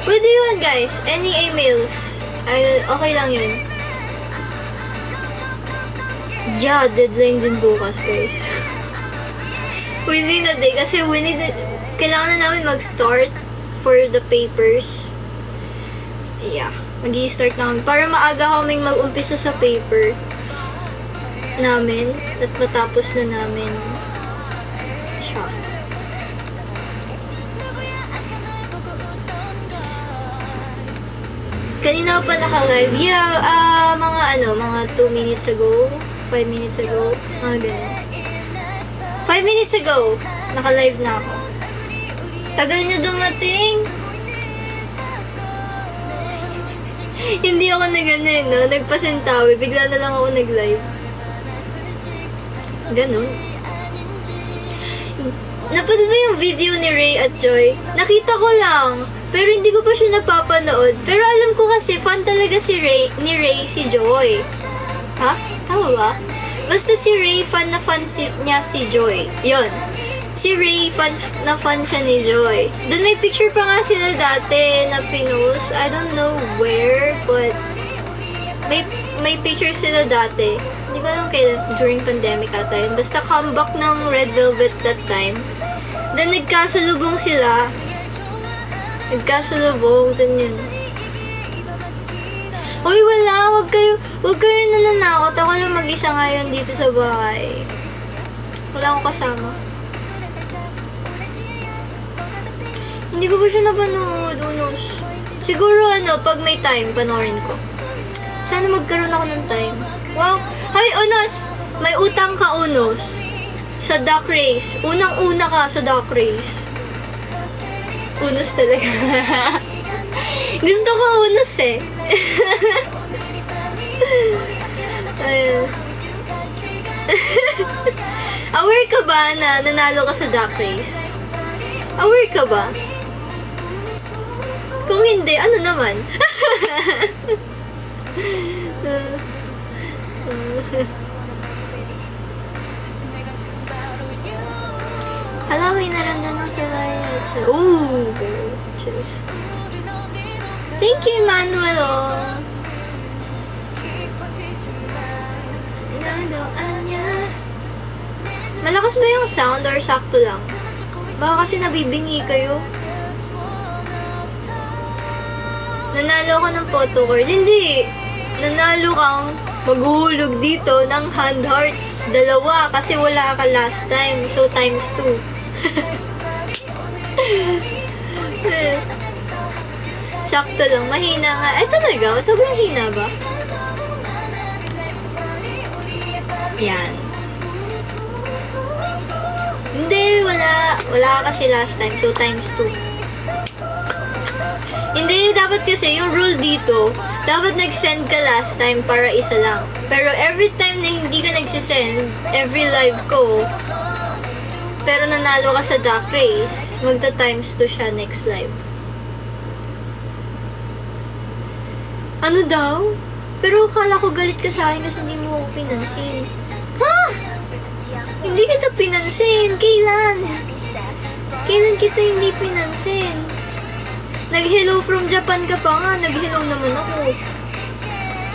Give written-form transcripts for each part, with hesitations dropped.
Pwede yun, guys. Any emails. Ay, okay lang yun. Yeah, deadline din bukas, guys. Within a day. Kasi kailangan na namin mag-start for the papers. Yeah. Mag-i-start na kami. Para maaga kaming mag-umpisa sa paper namin. At matapos na namin siya. Kanina pa naka-live. Yeah, mga 2 minutes ago. 5 minutes ago. Mga ganun. 5 minutes ago, naka-live na ako. Tagal nyo dumating. Hindi ako no? Nagpasintawi. Bigla na lang ako nag-live. Ganun. Napanood mo yung video ni Ray at Joy? Nakita ko lang. Pero hindi ko pa siya napapanood. Pero alam ko kasi, fan talaga ni Ray si Joy. Ha? Tama ba? Basta si Ray, fan niya si Joy. Yon. Si Ray, fan siya ni Joy. Then may picture pa nga sila dati na pinost. I don't know where, but may picture sila dati. Hindi ko alam kailan, during pandemic ata yun. Basta comeback ng Red Velvet that time. Then nagkasalubong sila. Then yun. Uy, wala. Huwag kayo nananakot. Ako lang mag-isa ngayon dito sa bahay. Wala akong kasama. Hindi ko pa siya napanood, Unos. Siguro, pag may time, panoorin ko. Sana magkaroon ako ng time. Wow! Hi, Unos! May utang ka, Unos. Sa Duck Race. Unang-una ka sa Duck Race. Unos talaga. Gusto ko unos eh. Ayun. Aware ka ba na nanalo ka sa Duck Race? Aware ka ba? Kung hindi, ano naman? Hala, may naramdaman sa virus. Ooh, girl. Cheers. Thank you, Emmanuel. Malakas ba yung sound or sakto lang? Baka kasi nabibingi kayo. Nanalo ka ng photo card. Hindi. Nanalo kang maghuhulog dito ng hand hearts. 2 kasi wala ka last time. So, times 2. Sakto lang. Mahina nga. Ay, talaga? Sobrang hina ba? Yan. Hindi, wala. Wala ka kasi last time. So, times 2. Hindi, dapat kasi yung rule dito, dapat nag-send ka last time para isa lang. Pero every time na hindi ka nagsisend, every live ko, pero nanalo ka sa Duck Race, magta-times 2 siya next live. Ano daw? Pero akala ko galit ka sa akin kasi hindi mo ako pinansin. Ha? Hindi kita pinansin. Kailan? Kailan kita hindi pinansin? Nag-hello from Japan ka pa nga. Nag-hello naman ako.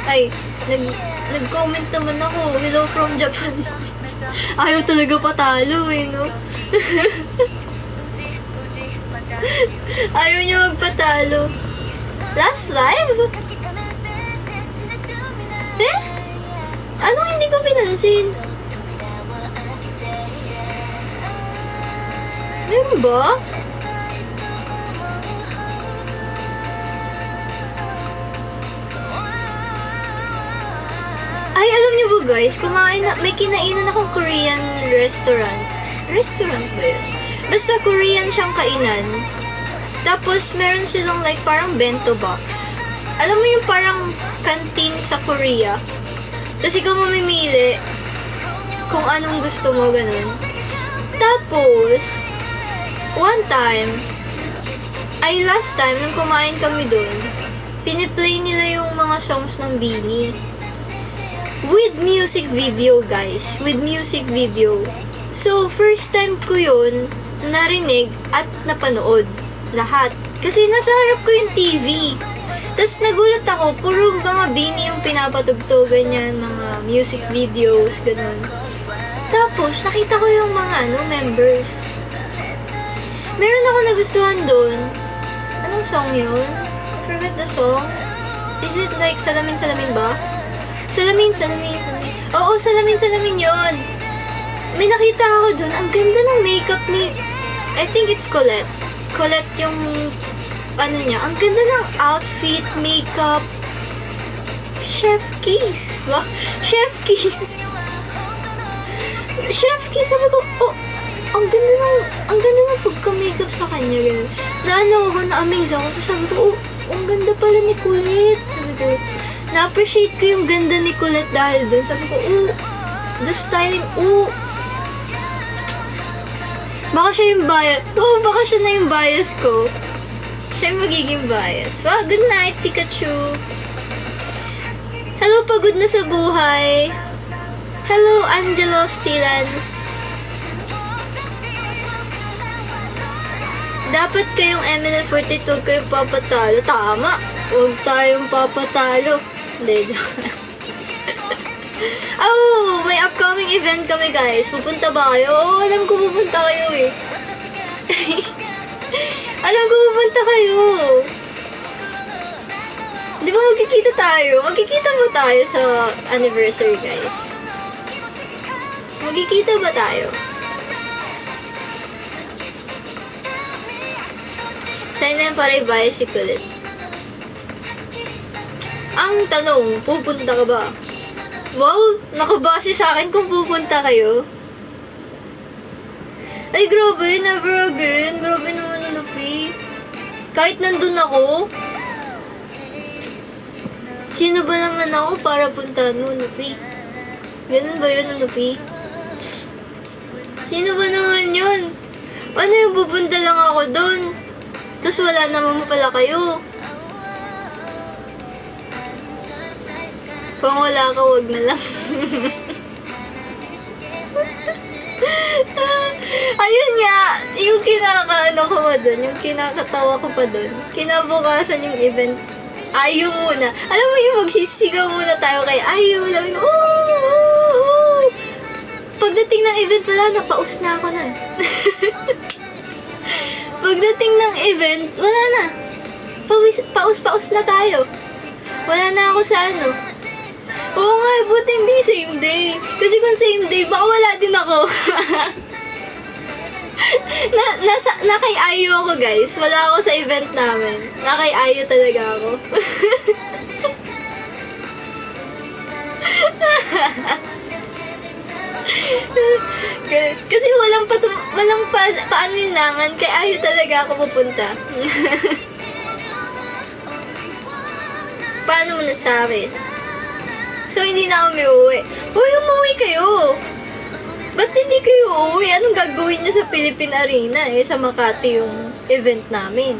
Ay, nag-comment naman ako. Hello from Japan. Ayaw talaga patalo eh, no? Ayaw niya magpatalo. Last live? Eh? Anong hindi ko pinansin? Meron ba? Ay, alam niyo ba guys, may kinainan akong Korean restaurant. Restaurant ba yun? Basta Korean siyang kainan. Tapos, meron silang like parang bento box. Alam mo yung parang canteen sa Korea? Tapos ikaw mamimili kung anong gusto mo, ganun. Tapos, last time, nung kumain kami dun, piniplay nila yung mga songs ng BINI. With music video, guys. With music video. So, first time ko yun narinig at napanood. Lahat. Kasi nasa harap ko yung TV. Tapos nagulat ako, puro mga bini yung pinapatugtog, ganyan, mga music videos, ganun. Tapos, nakita ko yung mga, members. Meron ako nagustuhan doon. Anong song yun? I forgot the song. Is it like Salamin Salamin ba? Salamin, Salamin, Salamin. Oo, Salamin, Salamin yun. May nakita ako doon. Ang ganda ng makeup ni... I think it's Colette. Colette yung... Ano niya. Ang ganda ng outfit, makeup. Chef Kiss. Wow. Chef Kiss. Chef Kiss. Sabi ko, oh, ang ganda ng pagka-makeup sa kanya. Ganun. Naano ako, na-amaze ako. Tapos sabi ko, oh, ang ganda pala ni Colette. Sabi ko, na-appreciate ko yung ganda ni Colette dahil dun. Sabi ko, oh, the styling, oh. Baka siya yung bias. Oh, baka siya na yung bias ko. Siya yung magiging bias. Wow, good night, Pikachu. Hello, pagod na sa buhay. Hello, Angelo Silans. Dapat kayong MNL42 kayong papatalo. Tama. Huwag tayong papatalo. Hindi, joke lang. Oh, may upcoming event kami, guys. Pupunta ba kayo? Oo, alam ko pupunta kayo eh. Alam ko pupunta kayo. Di ba magkikita tayo? Magkikita ba tayo sa anniversary, guys? Magkikita ba tayo? Sana yung paray bicycle. Ang tanong, pupunta ka ba? Wow, nakabase sa akin kung pupunta kayo. Ay, grabe, never again. Grabe naman, Lupi. Kahit nandun ako, sino ba naman ako para puntahan mo, Lupi? Ganun ba yun, Lupi? Sino ba naman yun? Ano yung pupunta lang ako doon? Tapos wala naman pala kayo. Kung wala ka, wag na lang. Ayun nga, yung kinakaano ko pa dun, yung kinakatawa ko pa dun. Kinabukasan yung event, Ayu muna. Alam mo yung magsisigaw muna tayo kay Ayu. Sabi ko, oh. Pagdating ng event, wala na, paus na ako nun. Pagdating ng event, wala na. Paus na tayo. Wala na ako sa ano. Oo nga, buti hindi same day. Kasi kung same day, baka wala din ako. na kay Ayu ako, guys. Wala ako sa event namin. Na kay Ayu talaga ako. Kasi walang paaninlangan. Kay Ayu talaga ako pupunta. Paano mo nasabi? So, hindi na kami uuwi. Uy, umuwi kayo! Ba't hindi kayo uuwi? Anong gagawin nyo sa Philippine Arena? Sa Makati yung event namin.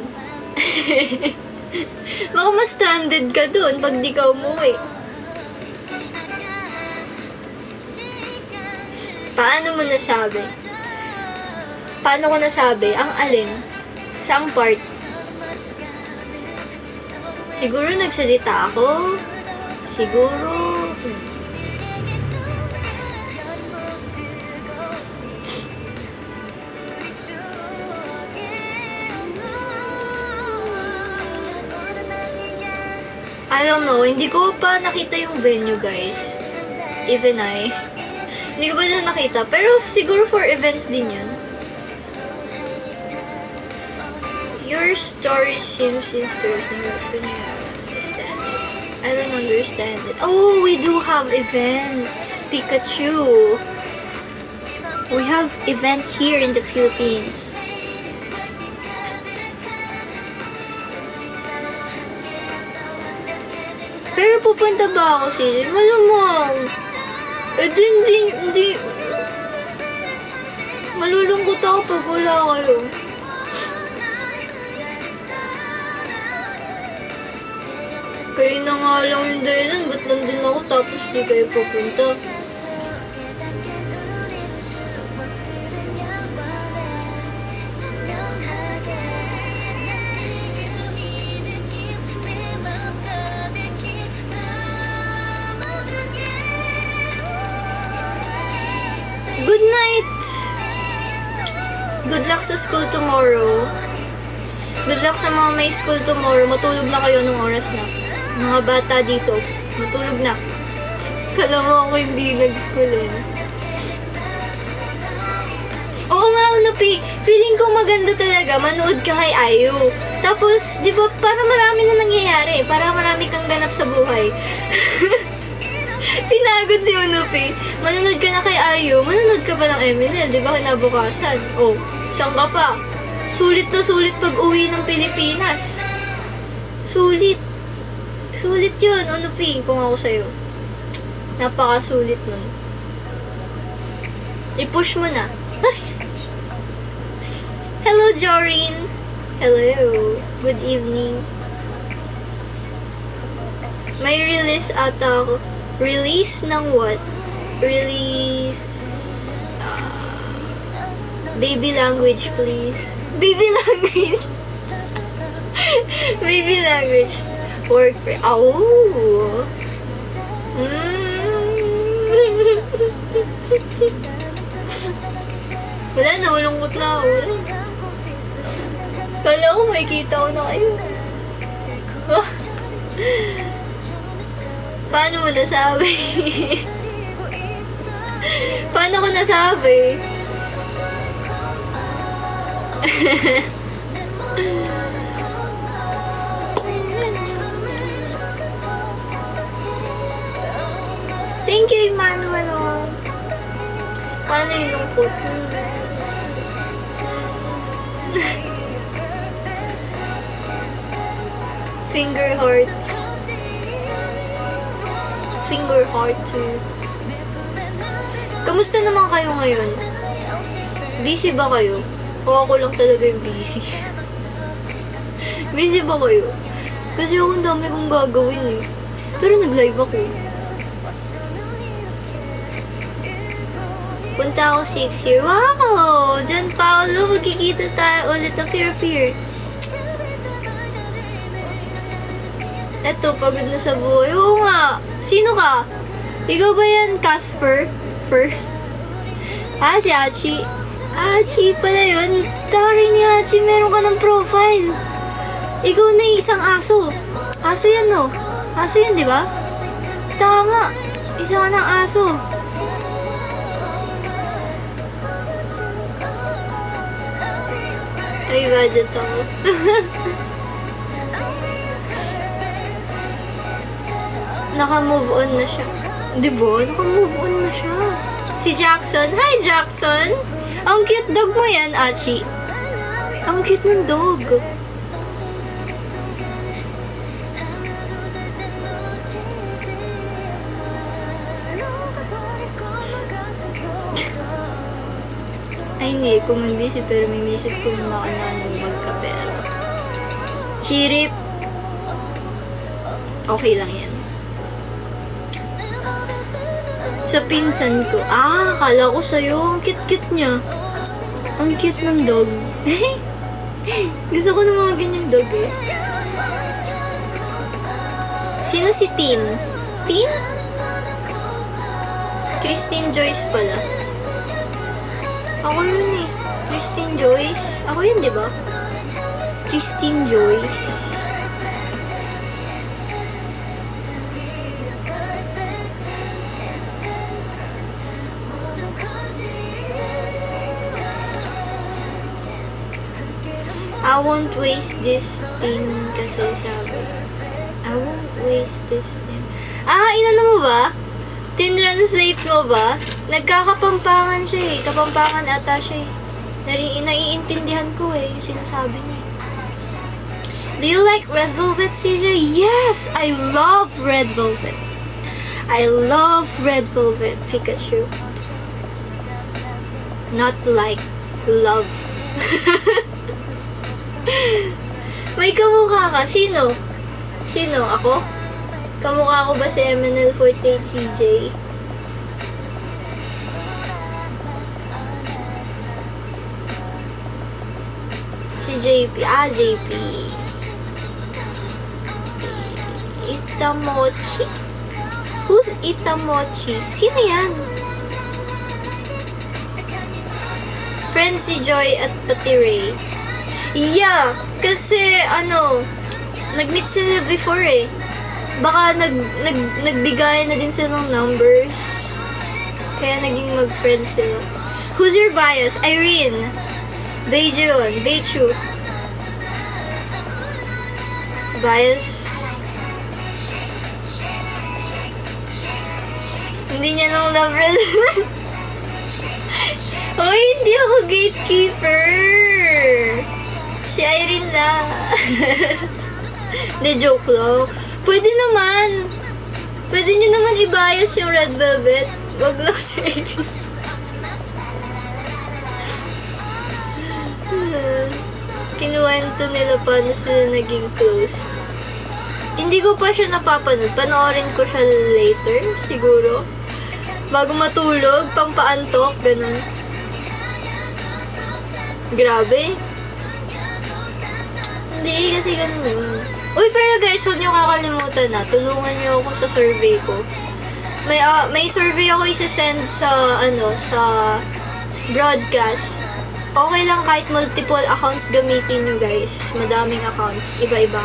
Baka mas stranded ka dun pag di ka umuwi. Paano mo nasabi? Paano ko nasabi? Ang alin? Saang part? Siguro nagsalita ako. Siguro. I don't know. Hindi ko pa nakita yung venue, guys. Even I. Hindi ko pa na nakita. Pero siguro for events din yun. Your story seems interesting. I don't understand it. Oh, we do have event. Pikachu. We have event here in the Philippines. Pero pupunta ba ako sila? Malamang. Hindi. Malulungkot ako pag wala kayo. Kayo na nga lang yung dahilan, ba't nandun ako tapos di kayo pupunta? Good luck sa school tomorrow. Good luck sa mga may school tomorrow. Matulog na kayo nung oras na. Mga bata dito, matulog na. Kala mo ako hindi nag-school eh. Oo nga, Unupi. Feeling ko maganda talaga. Manood ka kay Ayu. Tapos, di ba, para marami na nangyayari. Para marami kang ganap sa buhay. Pinagod si Unupi. Manonood ka na kay Ayu. Manonood ka pa ng MNL. Di ba, kinabukasan? Oh, saan ka pa? Sulit na sulit pag uwi ng Pilipinas. Sulit. Sulit yun, Unupi. Kung ako sa'yo. Napakasulit nun. I-push mo na. Hello, Joreen. Hello. Good evening. May release ata ako. Release ng what? Release... baby language, please. Baby language. Baby language. Work for... Oh. Wala na, malungkot na ako. Kala ko makikita ko na kayo. Oh. Paano mo nasabi? Paano ko nasabi? Thank you, Emmanuel. Paano yung lungkot? Finger hearts. Finger heart too. Kamusta naman kayo ngayon? Busy ba kayo? O ako lang talaga yung busy? Busy ba kayo? Kasi ako ang dami kong gagawin eh. Pero nag-live ako. Punta ako 6 year. Wow! John Paolo, magkikita tayo ulit ng peer-peer. Eto, pagod na sa buhay. Oo nga. Sino ka? Ikaw ba yan, Casper? Si Achi. Achi pala yun. Tari ni Achi, meron ka ng profile. Ikaw na yung isang aso. Aso yan, no? Aso yan, di ba? Tama. Isa ka ng aso. Ay, budget ako. Naka-move on na siya. Di ba? Naka-move on na siya. Si Jackson. Hi, Jackson! Ang cute dog mo yan, Achi. Ang cute ng dog. Ay, hindi ko man busy, pero may misip ko na kananong magkapera. Chirip. Okay lang yan. Sa pinsan ko. Akala ko sa'yo. Ang cute-cute niya. Ang cute ng dog. Gusto ko ng mga ganyang dog eh. Sino si Tin? Tin? Christine Joyce pala. Ako yun eh. Christine Joyce. Ako yun, di ba? Christine Joyce. I won't waste this thing kasi sabi. I won't waste this thing. Inano mo ba? Tinranslate mo ba? Nagkakapampangan siya eh. Kapampangan ata siya eh. Naiintindihan ko eh, yung sinasabi niya. Do you like red velvet, CJ? Yes! I love red velvet. I love red velvet Pikachu. Not like, love. May kamukha ka. Sino? Sino? Ako? Kamukha ko ba si MNL48 CJ? Si JP. JP. Itamochi. Who's Itamochi? Sino yan? Friends si Joy at pati Ray. Yeah, kasi nag-meet sila before eh. Baka nagbigayan na din sila ng numbers. Kaya naging mag-friends sila. Who's your bias? Irene. Beijun. Beichu. Bias. Hindi niya nung love relationship. Hoy, hindi ako gatekeeper. Si Irene lang. Hindi, joke lang. Pwede naman. Pwede nyo naman i-bias yung Red Velvet. Wag lang si Irene. Kinuwento nila paano sila naging close. Hindi ko pa siya napapanood. Panoorin ko siya later, siguro. Bago matulog, pampaantok, ganun. Grabe. Hindi, kasi ganun yun. Uy, pero guys, huwag niyo kakalimutan na. Tulungan niyo ako sa survey ko. May survey ako isa-send sa, sa broadcast. Okay lang kahit multiple accounts gamitin nyo, guys. Madaming accounts. Iba-iba.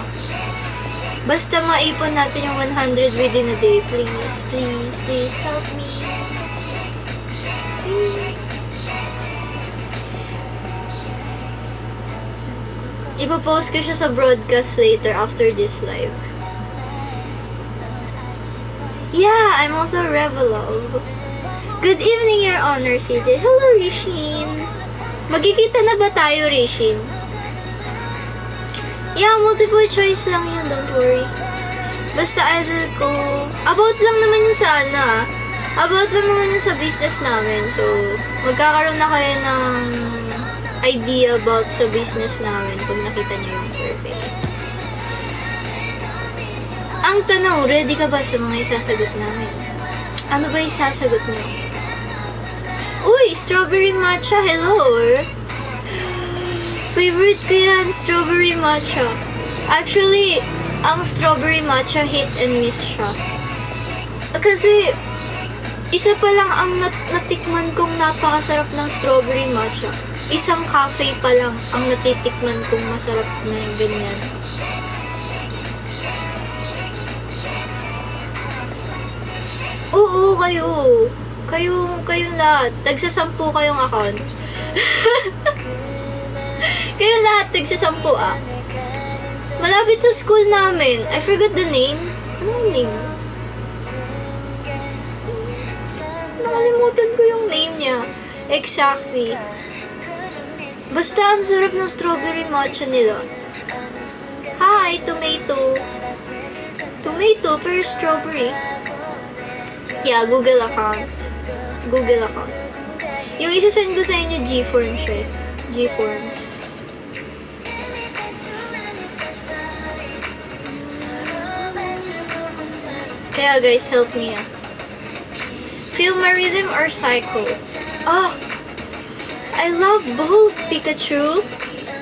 Basta maipon natin yung 100 within a day. Please, please, please help me. Ipapost ko siya sa broadcast later after this live. Yeah, I'm also Revelov. Good evening, Your Honor, CJ. Hello, Rishin. Magkikita na ba tayo, Rishin? Yeah, multiple choice lang yun, don't worry. Basta idol ko. About lang naman yun sa About lang naman yun sa business namin. So, magkakaroon na kayo ng idea about sa business namin pag nakita niyo yung survey. Ang tanong, ready ka ba sa mga isasagot namin? Ano ba isasagot niyo? Uy, strawberry matcha, hello! Favorite ko yan, strawberry matcha. Actually, ang strawberry matcha hit and miss siya. Kasi, isa pa lang ang natikman kong napakasarap ng strawberry matcha. Isang cafe pa lang ang natitikman kong masarap na yung ganyan. Oo, kayo. Kayong lahat. Tagsasampu kayong account. Kayong lahat, tagsasampu ah. Malapit sa school namin. I forgot the name. Anong name? Nakalimutan ko yung name niya. Exactly. Basta ang sarap ng strawberry matcha nila. Hi, tomato. Tomato per strawberry. Yeah, Google account. Google account. Yung isa-send ko sa inyo, G-Forms siya. G-Forms. Kaya guys, help me ah. Feel my rhythm or Psycho? I love both, Pikachu.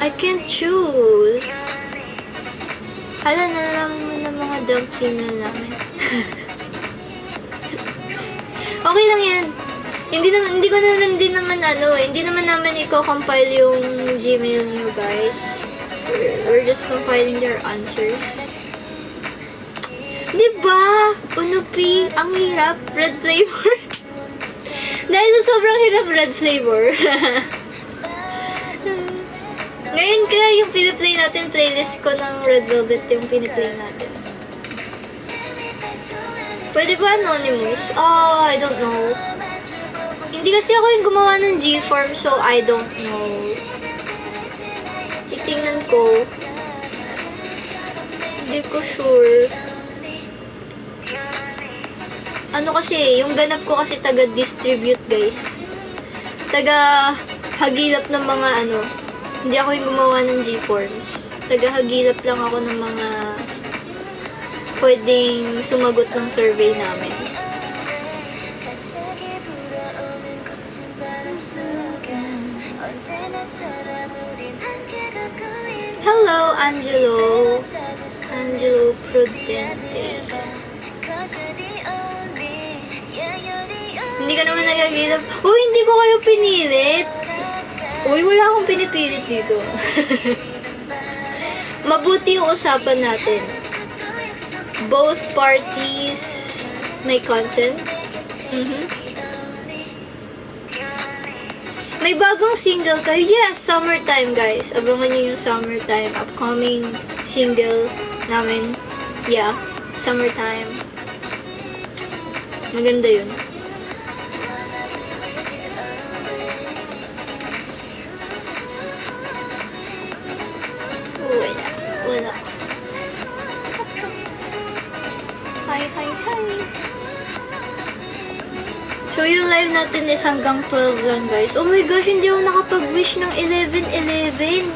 I can't choose. Hala, nalaman mo na mga dump signal namin. Okay lang yan. Hindi naman namin i-compile yung Gmail nyo, guys. We're just compiling their answers. Diba? Unupi, ang hirap. Red flavor. Dahil sa sobrang hirap red flavor. Ngayon kaya yung piniplay natin, playlist ko ng Red Velvet yung piniplay natin. Pwede ba anonymous? I don't know. Hindi kasi ako yung gumawa ng G-form, so I don't know. Titingnan ko. Hindi ko sure. Ano kasi, yung ganap ko kasi taga-distribute, guys. Taga-hagilap ng mga Hindi ako yung gumawa ng G-forms. Taga-hagilap lang ako ng mga pwedeng sumagot ng survey namin. Hello, Angelo. Angelo Prudente. Hindi ka naman nagagilap. Hindi ko kayo pinilit. Uy, wala akong pinipilit dito. Mabuti yung usapan natin. Both parties may consent. May bagong single ka. Yes, summertime guys. Abangan nyo yung summertime. Upcoming single namin. Yeah, summertime. Maganda yun. Wala. Hi. So, yung live natin is hanggang 12 lang, guys. Oh my gosh, hindi ako nakapag-wish ng 11-11.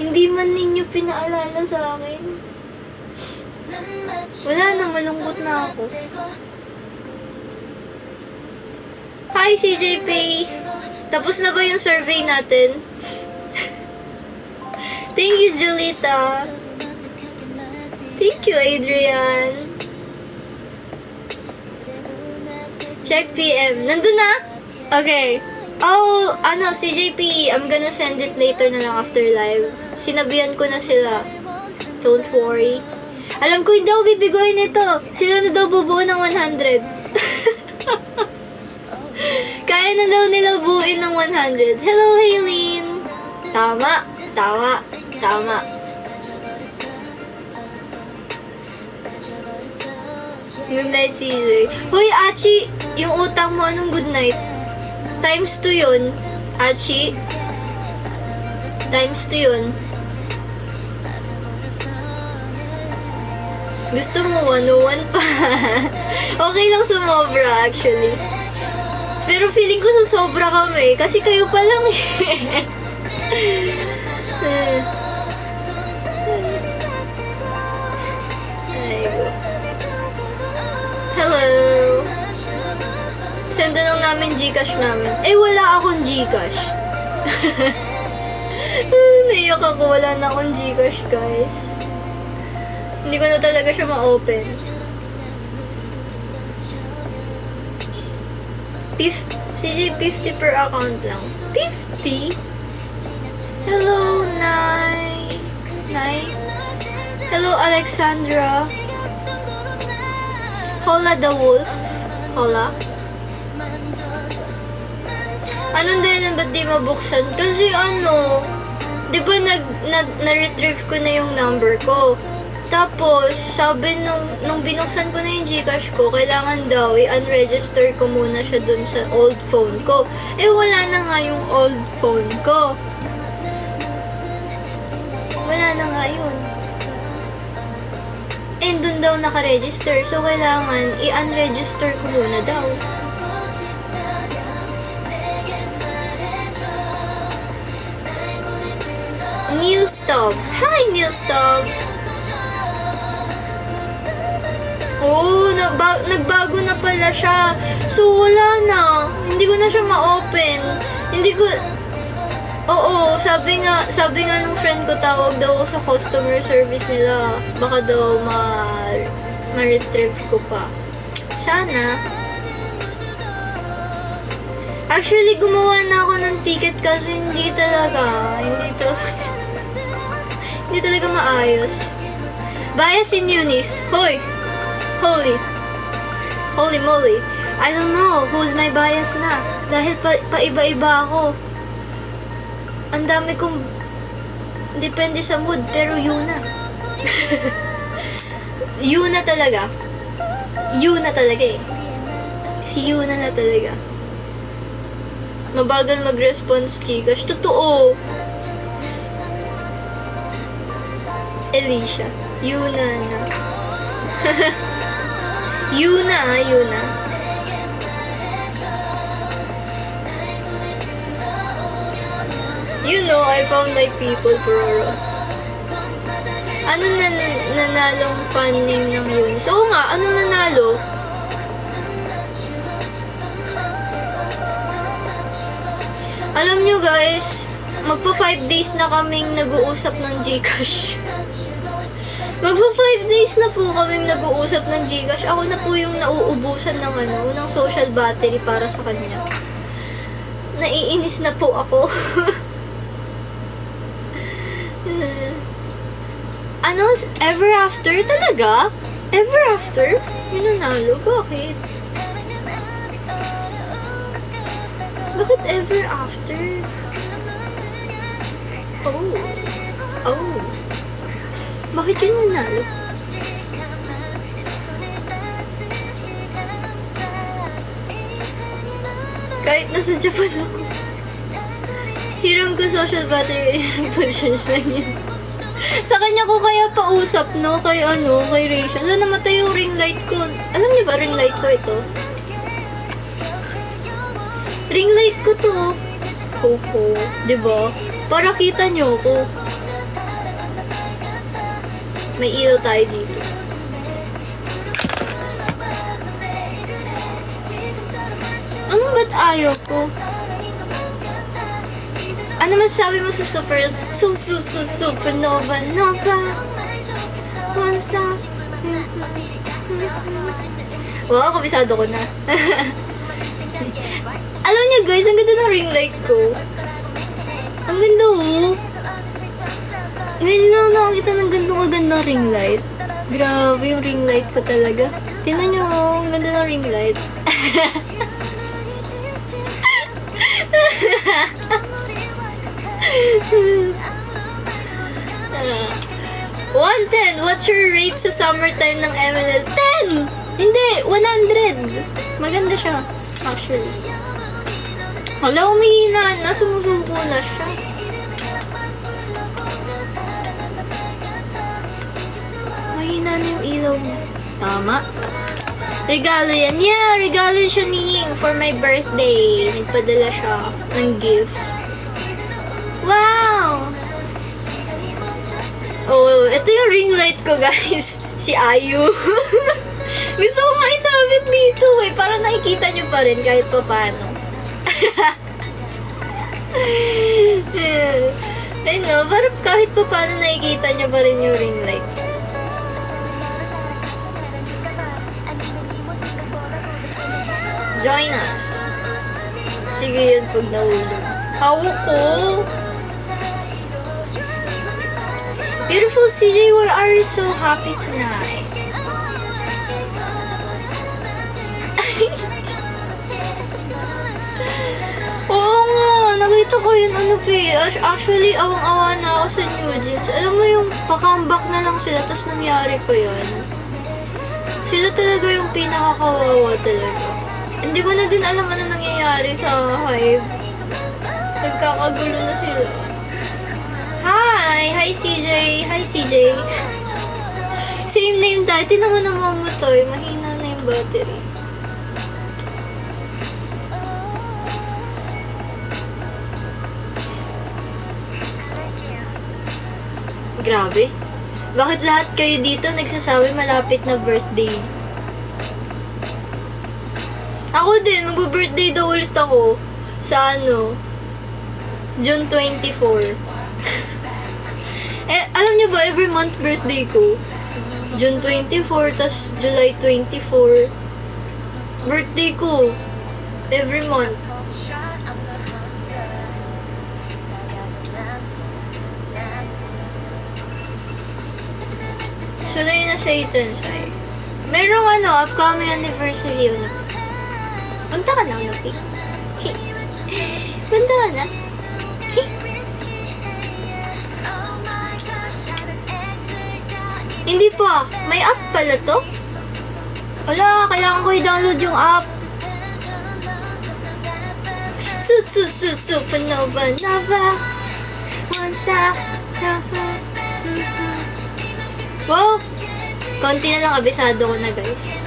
Hindi man ninyo pinaalala sa akin. Wala na, malungkot na ako. Hi, CJP! Tapos na ba yung survey natin? Thank you, Julita. Thank you, Adrian. Check PM. Nandun na? Okay. Oh, CJP. I'm gonna send it later na lang after live. Sinabihan ko na sila. Don't worry. Alam ko hindi ako bibigoyin ito. Sila na daw bubuo ng 100. Kaya na daw nila buuin ng 100. Hello, Haylene. Tama. Good night, CJ. Hoy, Achi, yung utang mo, anong good night? Times 2 yun. Achi. Times 2 yun. Gusto mo 101 pa. Okay lang sumobra, actually. Pero feeling ko susobra kami. Kasi kayo pa lang eh. Hello. Senda lang namin Gcash namin. Eh, wala akong Gcash. Naiyak ako. Wala na akong Gcash, guys. Hindi ko na talaga siya ma-open. CJ, 50 per account lang. 50? Hello, Nai. Hello, Alexandra. Hola the Wolf. Hola. Anong dahilan ba't di mabuksan? Kasi di ba na-retrieve ko na yung number ko. Tapos, sabi nung binuksan ko na yung Gcash ko, kailangan daw i-unregister ko muna siya dun sa old phone ko. Eh, wala na nga yung old phone ko. Wala na nga yun. And dun daw naka-register. So, kailangan i-unregister ko muna daw. New stop. Hi, new stop. Oh, nagbago na pala siya. So, wala na. Hindi ko na siya ma-open. Hindi ko... Oo, sabi nga nung friend ko, tawag daw ako sa customer service nila. Baka daw ma-retrieve ko pa. Sana. Actually, gumawa na ako ng ticket kasi hindi talaga maayos. Bias in Eunice. Hoy! Holy moly. I don't know who's my bias na. Dahil pa-iba-iba ako. Ang dami kong depende sa mood, pero Yuna. Yuna talaga eh. Si Yuna na talaga. Mabagal mag-response Gcash. Totoo. Alicia. Yuna na. Yuna. You know, I found my people, Pororo. Ano nanalong fan name ng Eunice? Oo nga, ano nanalo? Alam nyo guys, magpa 5 days na kaming nag-uusap ng Gcash. Magpa 5 days na po kaming nag-uusap ng Gcash. Ako na po yung nauubusan ng ng social battery para sa kanya. Naiinis na po ako. Ano? Ever After? Talaga? Ever After? Yung nanalo? Bakit? Bakit Ever After? Oh. Oh. Bakit yun nanalo? Kahit nasa Japan ako. Hiram ko social battery, hiram charge lang yun. Sa kanya ko kaya pausap, no? Kay Rachel. Namatay yung ring light ko. Alam niyo ba, ring light ko ito? Ring light ko to. Ho. Diba? Para kita niyo ko. May ilaw tayo dito. Ano ba't ayaw ko? Ano masasabi mo sa supernova? One stop. Wow, kabisado ko na. Alam niyo guys, ang ganda ng ring light ko. Ang ganda oh. Ngayon lang nakakita ng gandang ring light. Grabe yung ring light ko talaga. Tingnan niyo, ang ganda ng ring light. 110. What's your rate sa summertime ng MNL? 10! Hindi, 100. Maganda siya, actually. Wala, umihina na. Sumusuko na siya. Mahina na yung ilaw mo. Tama. Regalo yan. Yeah, regalo siya ni Ying for my birthday. Nagpadala siya ng gift. Wow! Oh, ito yung ring light ko, guys. Si Ayu. Gusto ko nga isabit dito eh. Para nakikita nyo pa rin kahit pa paano. I know, para kahit pa paano nakikita nyo pa rin yung ring light. Join us. Sige yun pag nahulog. Hawak ko. Beautiful CJ, why are you so happy tonight? Oo nga, nakita ko yun actually, awang-awa na ako sa New Jeans. Alam mo yung pakambak na lang sila, tapos nangyari pa yun. Sila talaga yung pinakakawawa talaga. Hindi ko na din alam ano nangyayari sa Hive. Nagkakagulo na sila. Hi CJ! Hi CJ! Same name dati naman namamatay. Mahina na yung battery. Grabe. Bakit lahat kayo dito nagsasabi malapit na birthday? Ako din, mag-birthday daw ulit ako. Sa June 24. Alam niyo ba, every month birthday ko. June 24, tas July 24. Birthday ko. Every month. Sunay na sa Itensai. Merong upcoming anniversary yun. Punta ka na, Unopi. Punta ka na. Hindi pa. May app pala to? Wala, kailangan ko i-download yung app. Supernova. One stop. Wow! Konti na lang, kabisado ko na guys.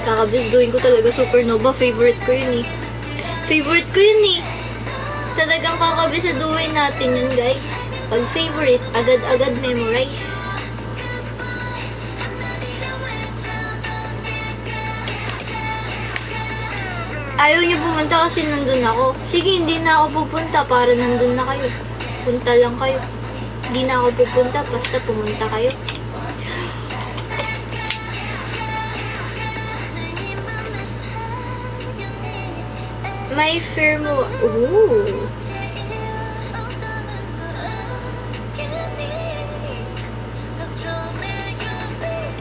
Kakabisduin ko talaga Supernova. Favorite ko yun eh. Favorite ko yun eh. Talagang kakabisaduin natin yun guys. Pag favorite, agad-agad memorize. Ayaw niyo pumunta kasi nandun ako. Sige, hindi na ako pupunta para nandun na kayo. Punta lang kayo. Hindi na ako pupunta, basta pumunta kayo. My firmo. Ooh.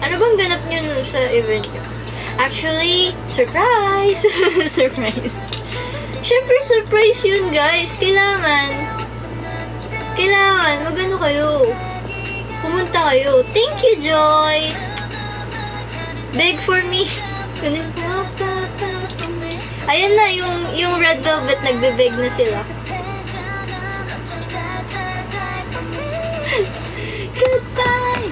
Ano bang ganap nyo sa event nyo? Actually, surprise! Surprise. Siyempre, surprise yun, guys. Kailangan, magano kayo. Pumunta kayo. Thank you, Joyce. Beg for me. Ayan na, yung Red Velvet, nagbe-beg na sila. Goodbye!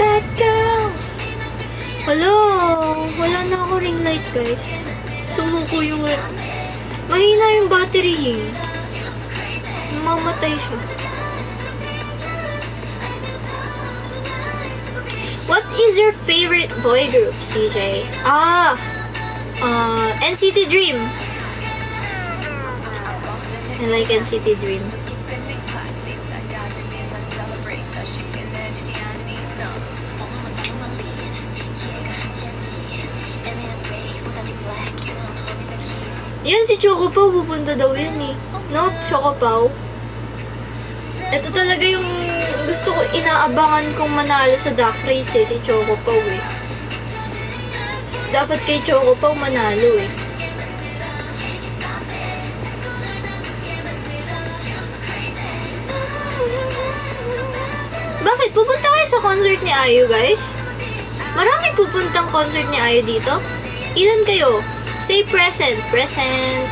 Bad girls! Hello! Wala na ako ring light, guys. Sumuko yung... Mahina yung battery, eh. Mamatay siya. What is your favorite boy group, CJ? NCT Dream. I like NCT Dream. Yan, si Choco Pao, pupunta daw yan eh. No, Choco Pao. Ito talaga yung gusto ko, inaabangan kong manalo sa duck race eh, si Choco Pao eh. Dapat kay Choco Pao manalo eh. Bakit? Pupunta kayo sa concert ni Ayu, guys? Maraming pupuntang concert ni Ayu dito. Ilan kayo? Say present. Present.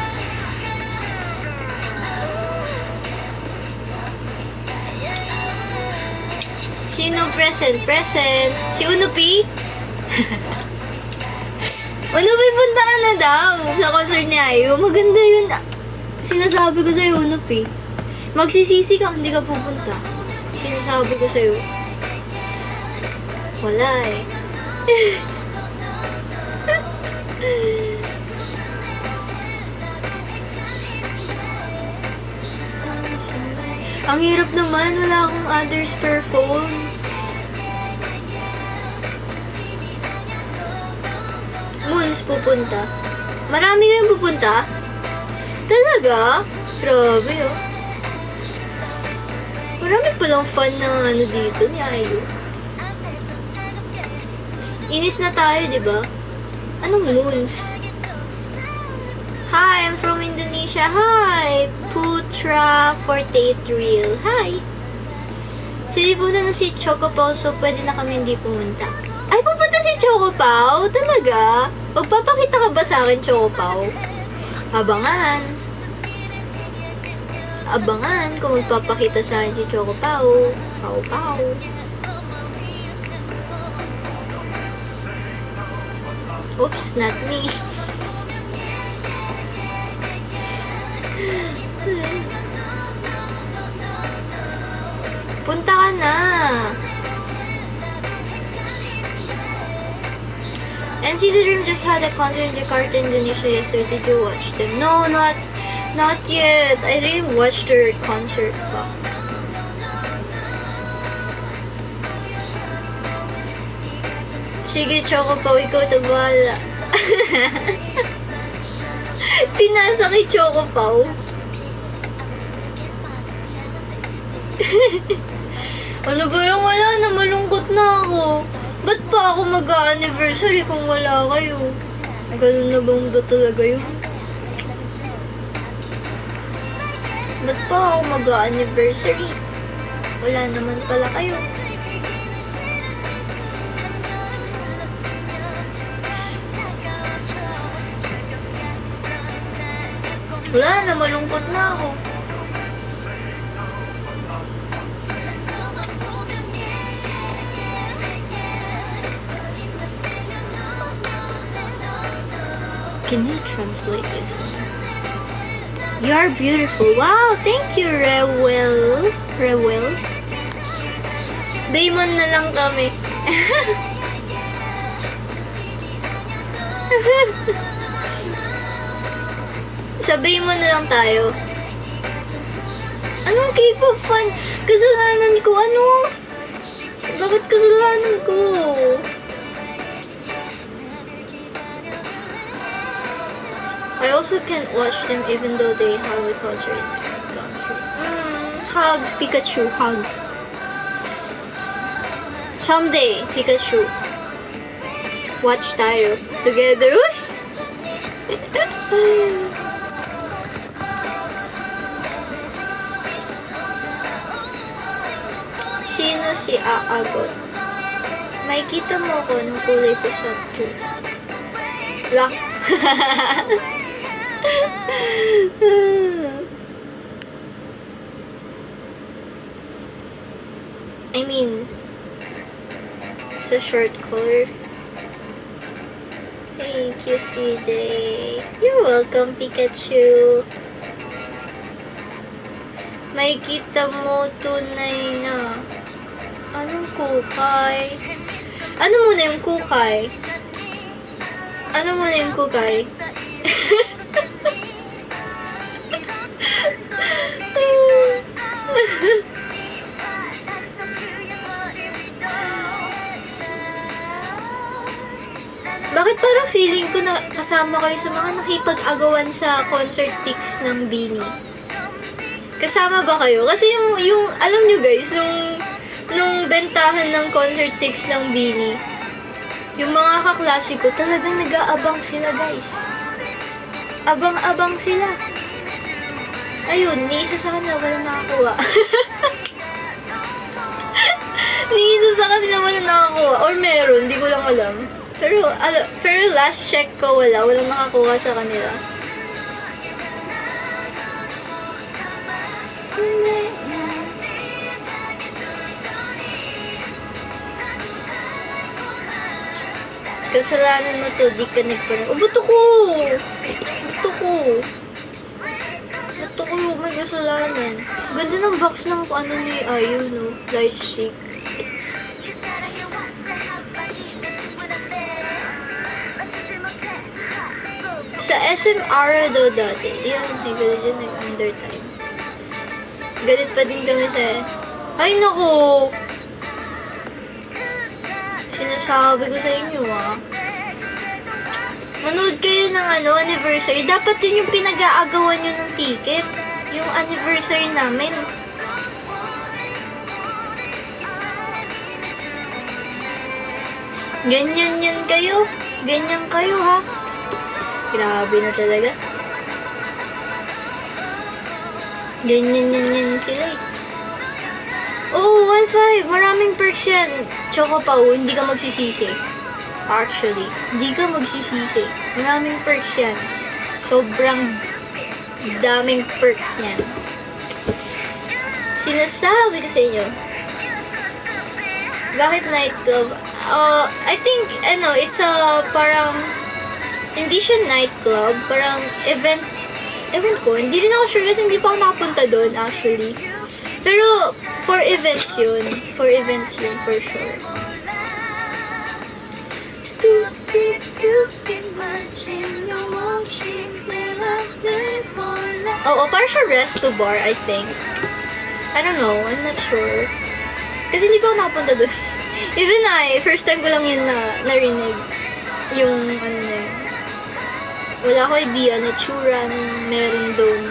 Sino present? Present. Si Unupi? Unupi, punta ka na daw sa concert ni Ayu. Maganda yun. Sinasabi ko sa'yo, Unupi. Magsisisi ka, hindi ka pupunta. Sinasabi ko sa'yo. Wala eh. Ang hirap naman, wala akong other spare phone. Moons pupunta. Marami kayong pupunta? Talaga? Grabe oh. Marami palang fun na ano dito ni Ayu. Inis na tayo, di ba? Anong moons? Hi, I'm from Indonesia. Hi, Putra 48 Real. Hi. Silipunan na si Choco Pao, so pwede na kami hindi pumunta. Ay, pupunta si Choco Pao? Talaga? Magpapakita ka ba sa akin, Choco Pao? Abangan. Abangan kung magpapakita sa akin si Choco Pao. Pao Pao. Oops, not me. Punta ka na. NCT Dream just had a concert in Jakarta, Indonesia yesterday. Did you watch them? No, not yet. I didn't watch their concert pa. Sige, Choco Pao, ikaw na bahala. Pinasa kay Choco Pao. Ano ba yung wala na? Malungkot na ako. Ba't pa ako mag-anniversary kung wala kayo? Ganun na bang ba talaga yun? Ba't pa ako mag-anniversary? Wala naman pala kayo. Wala na, malungkot na ako. Can you translate this one? You are beautiful. Wow, thank you, Rewel. Rewel. Damon na lang kami. Sabay mo na lang tayo. Anong K-pop fan? Kasalanan ko. Ano? Bakit kasalanan ko? I also can't watch them even though they have a concert. Hugs, Pikachu, hugs. Someday, Pikachu. Watch tayo. Together. Uy! Sino si Aagot? May kita mo ko nung kulay ko sa true. Lock. I mean, sa short color. Thank you, CJ. You're welcome, Pikachu. May kita mo tunay na. Anong kukay? Ano muna yung kukay? Ano muna yung kukay? Bakit parang feeling ko na kasama kayo sa mga nakipag-agawan sa concert tics ng Bini? Kasama ba kayo? Kasi yung alam nyo guys, nung bentahan ng concert tics ng Bini, yung mga kaklase ko talagang nag-aabang sila guys. Abang-abang sila. Ayun, ni isa sa kanila wala nakakuha. Ni isa sa kanila wala nakakuha. Or meron, di ko lang alam. Pero last check ko walang nakakuha sa kanila. Kasalanan mo to, di ka nagparang. Oh, bato ko! Bato ko, may kasalanan. Ganda ng box ng ano ni Ayu, no? Light stick. Sa SM Ara daw dati, yan, may galit dyan, nag-undertime. Galit pa din kami sa... Ay, naku! Sinasabi ko sa inyo, Manood kayo ng anniversary. Dapat yun yung pinag-aagawan nyo ng ticket. Yung anniversary namin. Ganyan yan kayo. Ganyan kayo, ha? Grabe na talaga. Ganyan yan sila, Oh, 1.5. Maraming perks yan. Choco Pau, hindi ka magsisisi. Actually, hindi ka magsisisi. Maraming perks yan. Sobrang daming perks yan. Sinasabi ko sa inyo. Bakit nightclub? I think, it's a parang, hindi siya nightclub. Parang event ko. Hindi rin ako sure kasi hindi pa ako nakapunta doon actually. Pero, for events yun. For sure. Stupid, watching you watching Oo, parang siya resto bar, I think. I don't know, I'm not sure. Kasi hindi pa ako nakapunta doon. Even first time ko lang yun narinig. Yung, na yun. Wala ko idea na tsura na meron doon.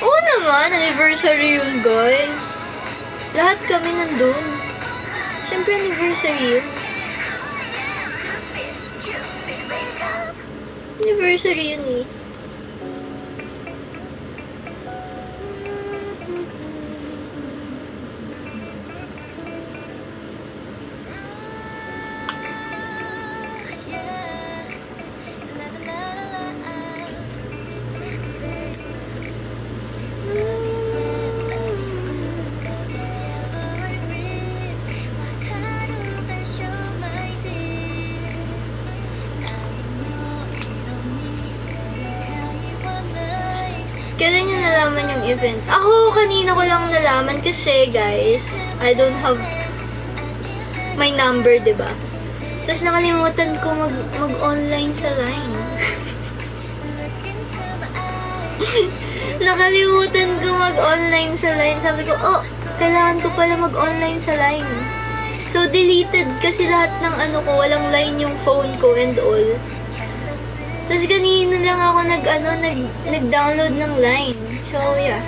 Oo naman, anniversary yun, guys. Lahat kami nandun. Siyempre, anniversary yun. Anniversary yun eh. Kailan nyo nalaman yung events? Ako, kanina ko lang nalaman kasi, guys, I don't have my number, diba? Tapos nakalimutan ko mag-online sa line. Nakalimutan ko mag-online sa line. Sabi ko, kailangan ko pala mag-online sa line. So, deleted kasi lahat ng ko, walang line yung phone ko and all. Tapos ganina lang ako nag-download ng Line. So, yeah.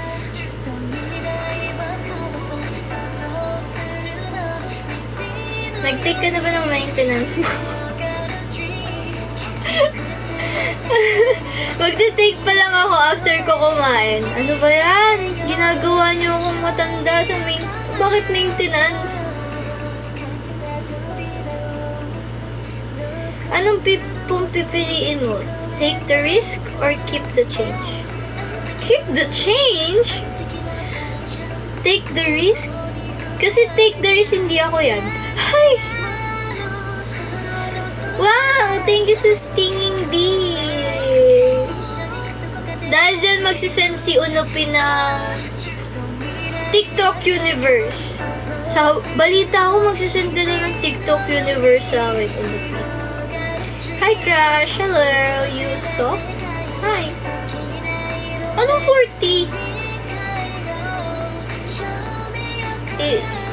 Nag-take ka na ba ng maintenance mo? Magte-take pa lang ako after ko kumain. Ano ba yan? Ginagawa niyo akong matanda sa Bakit maintenance? Anong pipiliin mo? Take the risk or keep the change? Keep the change? Take the risk? Kasi take the risk, hindi ako yan. Hi! Wow! Thank you sa stinging bee! Dahil dyan magsisend si Unopi ng TikTok Universe. Sa balita ako, magsisend ka na ng TikTok Universe sa akin, Unopi. Hi, Crush! Hello! Yusuf? Hi! Anong 40?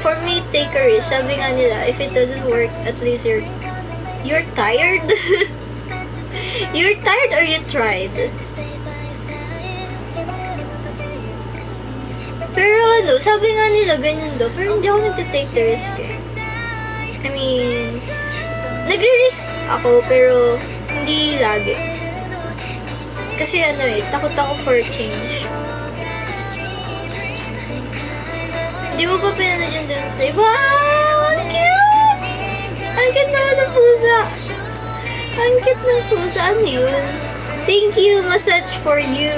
For me, take a risk. Sabi nga nila, if it doesn't work, at least you're tired? You're tired or you tried? Pero ano, sabi nga nila ganyan daw, pero hindi ako nagtitake the risk eh. I mean, nagre-risk ako, pero hindi lagi. Kasi ano eh, takot ako for change. Hindi mo pa pinanood yung Doomsday. Wow! Ang cute! Ang cute naman ng pusa. Ang cute ng pusa. Ano yun? Thank you, massage for you.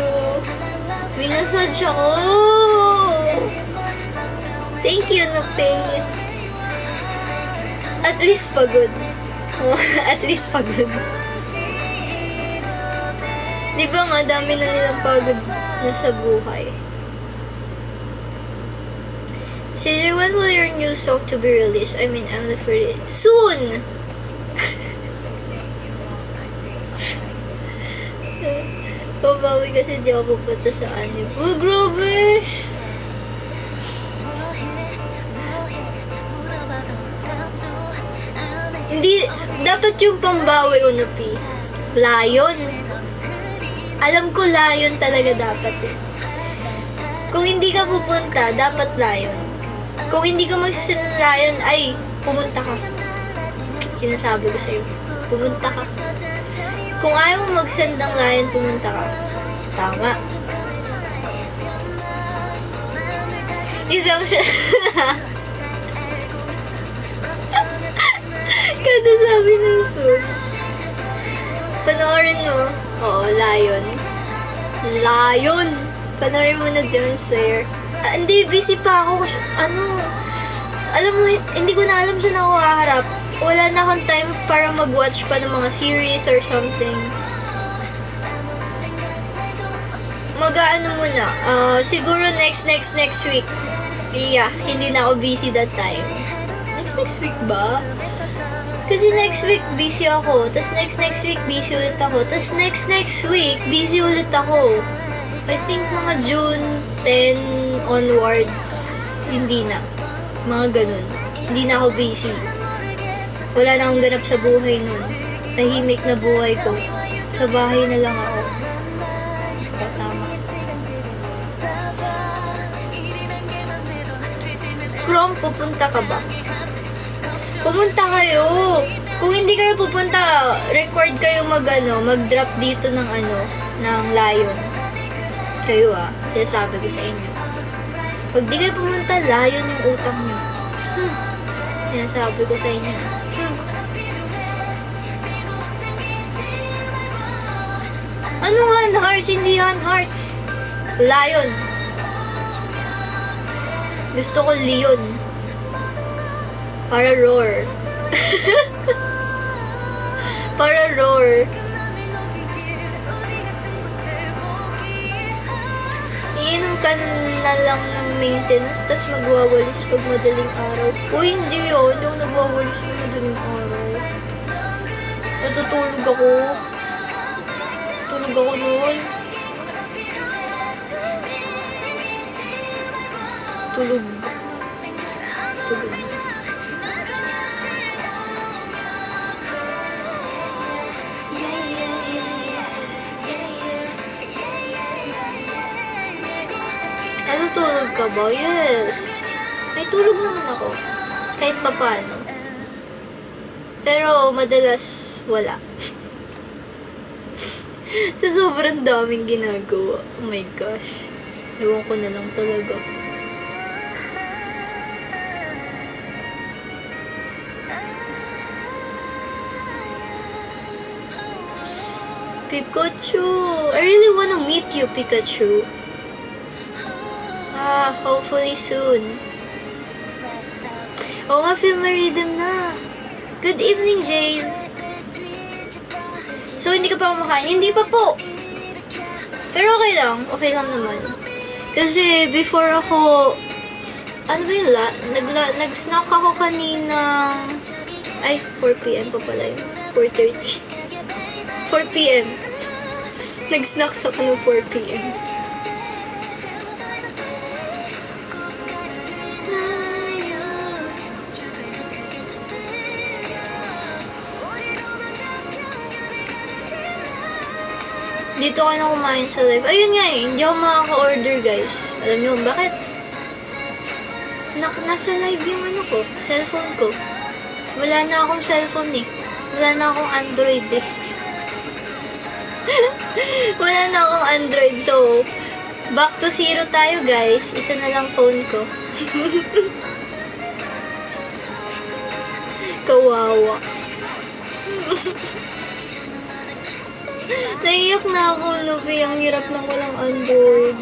Minasage ako. Thank you, Nupi. At least pagod. At least pagod. Di ba nga, dami na nilang pagod na sa buhay. Caesar, when will your new song to be released? I mean, I'm the first. Soon! Kabawi kasi di ako pupunta sa anime. Oh, grabe! Hindi, dapat yung pambawi, Unopi. Lion. Alam ko lion talaga dapat eh. Kung hindi ka pupunta, dapat lion. Kung hindi ka magsasend lion, ay, pumunta ka. Sinasabi ko sa'yo, pumunta ka. Kung ayaw mo mag-send ng lion, pumunta ka. Tama. Isang siya. Kada sabi ng soon. Panoorin mo. Oo, lion. Lion! Panoorin mo na Doomsday. Hindi, busy pa ako. Alam mo, hindi ko na alam saan ako haharap. Wala na akong time para mag-watch pa ng mga series or something. Mag-ano muna, siguro next week. Yeah, hindi na ako busy that time. Next week ba? Kasi next week busy ako. Tapos next week busy ulit ako. Tapos next week busy ulit ako. I think mga June 10 onwards, hindi na. Mga ganun. Hindi na ako busy. Wala na akong ganap sa buhay nun. Tahimik na buhay ko. Sa bahay na lang ako. Tama. Chrome, pupunta ka ba? Pumunta kayo! Kung hindi kayo pupunta, record kayo mag-drop dito ng ng lion. Kayo sinasabi ko sa inyo. Pag di kayo pumunta, lion yung utang nyo. Sinasabi ko sa inyo. Ano nga, hearts, hindi yan, hearts. Lion. Gusto ko leon. Para roar. Para roar. Iinom ka na lang ng maintenance, tas magwawalis pag madaling araw. Uy, hindi yun. Hindi ako nagwawalis ng madaling araw. Natutulog ako. Tulog ako noon. Tulog. ka ba? Yes. May tulog naman ako. Kahit papano. Pero madalas wala. Sa sobrang daming ginagawa. Oh my gosh. Ewan ko na lang talaga. Pikachu! I really wanna meet you, Pikachu. Hopefully soon. Oo nga, feel my rhythm na. Good evening, Jade. So, hindi ka pa kumakain? Hindi pa po. Pero okay lang. Okay lang naman. Kasi, before ako, ano ba yun? Nag-snack ako kanina. Ay, 4 p.m. pa pala yun. 4:30. 4 p.m. Nag-snack ako ng 4 p.m. Dito ka na kumain sa live. Ayun nga eh, hindi ako makaka-order guys. Alam niyo bakit? Nasa live yung ano ko, cellphone ko. Wala na akong cellphone eh. Wala na akong Android eh. Wala na akong Android. So, back to zero tayo guys. Isa na lang phone ko. Kawawa. Naiyak na ako, Nubi. Ang hirap ng walang Android.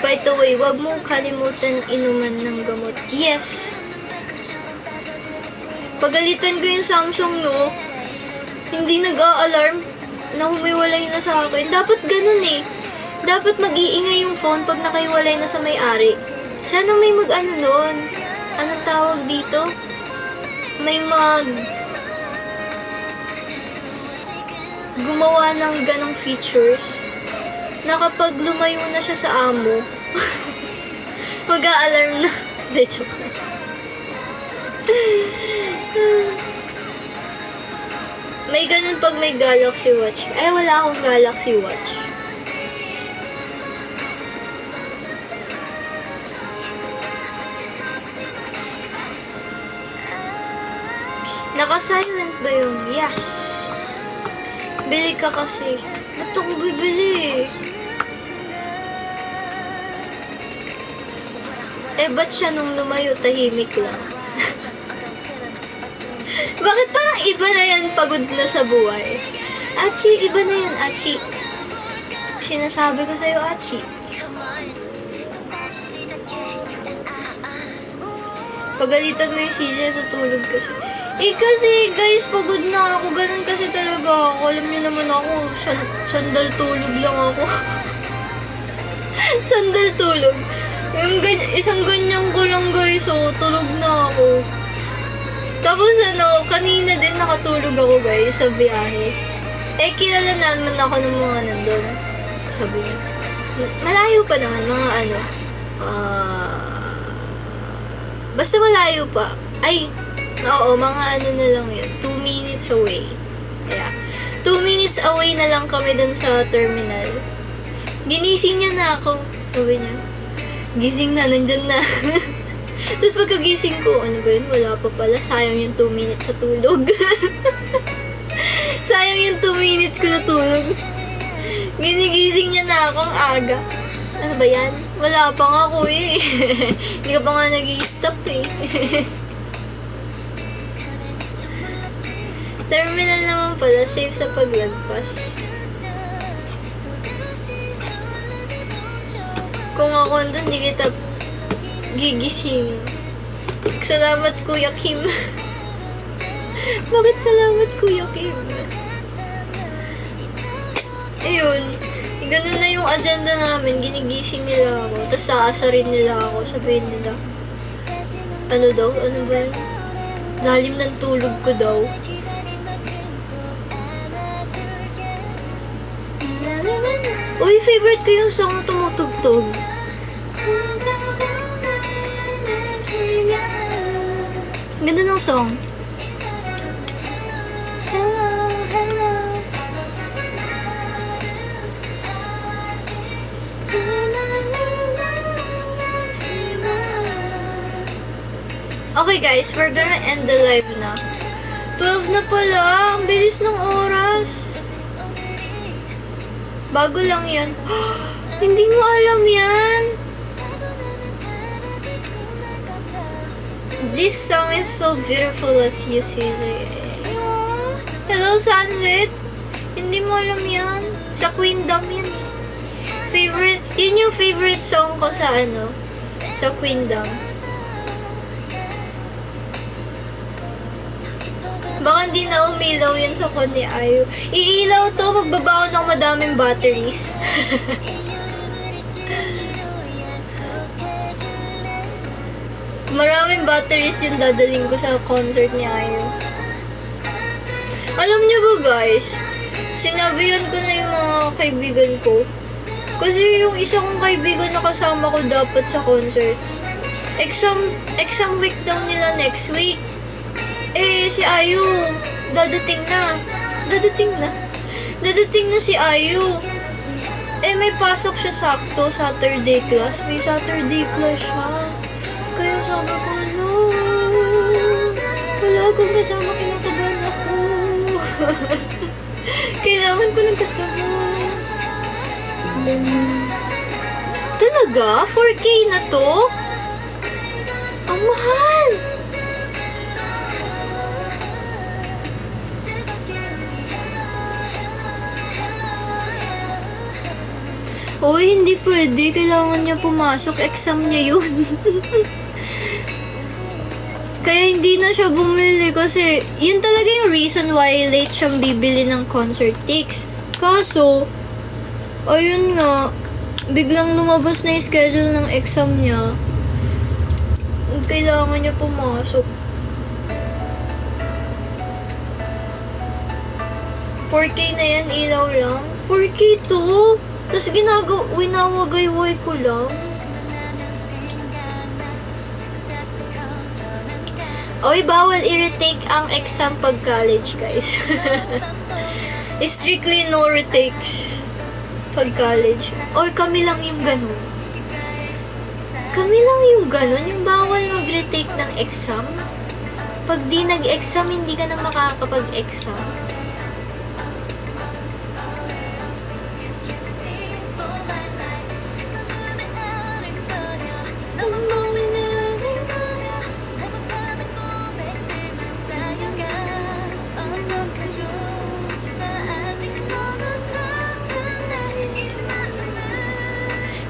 By the way, wag mong kalimutan inuman ng gamot. Yes! Pagalitan ko yung Samsung, no? Hindi nag-a-alarm na humiwalay na sa akin. Dapat ganun eh. Dapat mag-iingay yung phone pag nakaiwalay na sa may-ari. Sana may mag-ano nun. Anong tawag dito? May gumawa ng ganong features na kapag lumayo na siya sa amo, mag-a-alarm na. Hindi, joke na. May ganun pag may Galaxy Watch. Ay, wala akong Galaxy Watch. Naka-silent ba yun? Yes. Bili ka kasi. Ba't ako bibili? Ba't siya nung lumayo tahimik lang? Bakit parang iba na yan pagod na sa buhay? Achi, iba na yan, Achi. Sinasabi ko sa'yo, Achi. Pagalitan mo yung CJ sa tulog kasi. Kasi guys, pagod na ako. Ganun kasi talaga ako. Alam niyo naman ako, sandal tulog lang ako. Sandal tulog. Yung isang ganyan ko lang guys, so tulog na ako. Tapos kanina din nakatulog ako guys sa biyahe. Kilala naman ako ng mga nandun. Sabi niya. Malayo pa naman, mga basta malayo pa. Oo, mga na lang yun. 2 minutes away. Yeah. 2 minutes away na lang kami dun sa terminal. Ginising niya na ako. Sabi niya, gising na, nandyan na. Tapos pagkagising ko, ano ba yun? Wala pa pala. Sayang yung 2 minutes sa tulog. Sayang yung 2 minutes ko na tulog. Ginigising niya na ako ang aga. Ano ba yan? Wala pa nga ako eh. Hindi ka pa nga nag-i-stop eh. Terminal naman pala, safe sa paglagpas. Kung ako doon, di kita gigising. Salamat, Kuya Kim. Bakit salamat, Kuya Kim? Ayun. Ganun na yung agenda namin. Ginigising nila ako. Tapos aasarin nila ako. Sabihin nila, ano daw? Ano ba yun? Lalim ng tulog ko daw. Uy, favorite ko yung song na tumutugtog. Ganda ng song. Hello, hello. Okay guys, we're gonna end the live na. 12 na pala. Ang bilis ng oras. Bago lang yan. Hindi mo alam yan. This song is so beautiful as you see. Hello, Sunset. Hindi mo alam yan. Sa Queendom yan. Favorite, yun yung favorite song ko sa ano, sa Queendom. Baka hindi na umilaw yun sa phone ni Ayu. Iilaw to, magbabaon ng madaming batteries. Maraming batteries yung dadaling ko sa concert ni Ayu. Alam niyo ba guys, sinabihan ko na yung mga kaibigan ko. Kasi yung isa kong kaibigan na kasama ko dapat sa concert. Exam week daw nila next week. Eh, si Ayu, dadating na. Dadating na si Ayu. Eh, may pasok siya sakto, Saturday class. May Saturday class siya. Kaya sabi ko, no. Wala akong kasama, kinakabahan ako. Kailangan ko ng kasama. Talaga? 4K na to? Ang mahal! Uy, hindi pwede. Kailangan niya pumasok. Exam niya yun. Kaya hindi na siya bumili kasi yun talaga yung reason why late siyang bibili ng concert tickets. Kaso, ayun nga, biglang lumabas na yung schedule ng exam niya. Kailangan niya pumasok. 4K na yan, ilaw lang. 4K to. Tapos winawagay-way ko lang. Oy, bawal i-retake ang exam pag college, guys. Strictly no retakes pag college. Or kami lang yung ganun. Kami lang yung ganun, yung bawal mag-retake ng exam. Pag di nag-exam, hindi ka na makakapag-exam.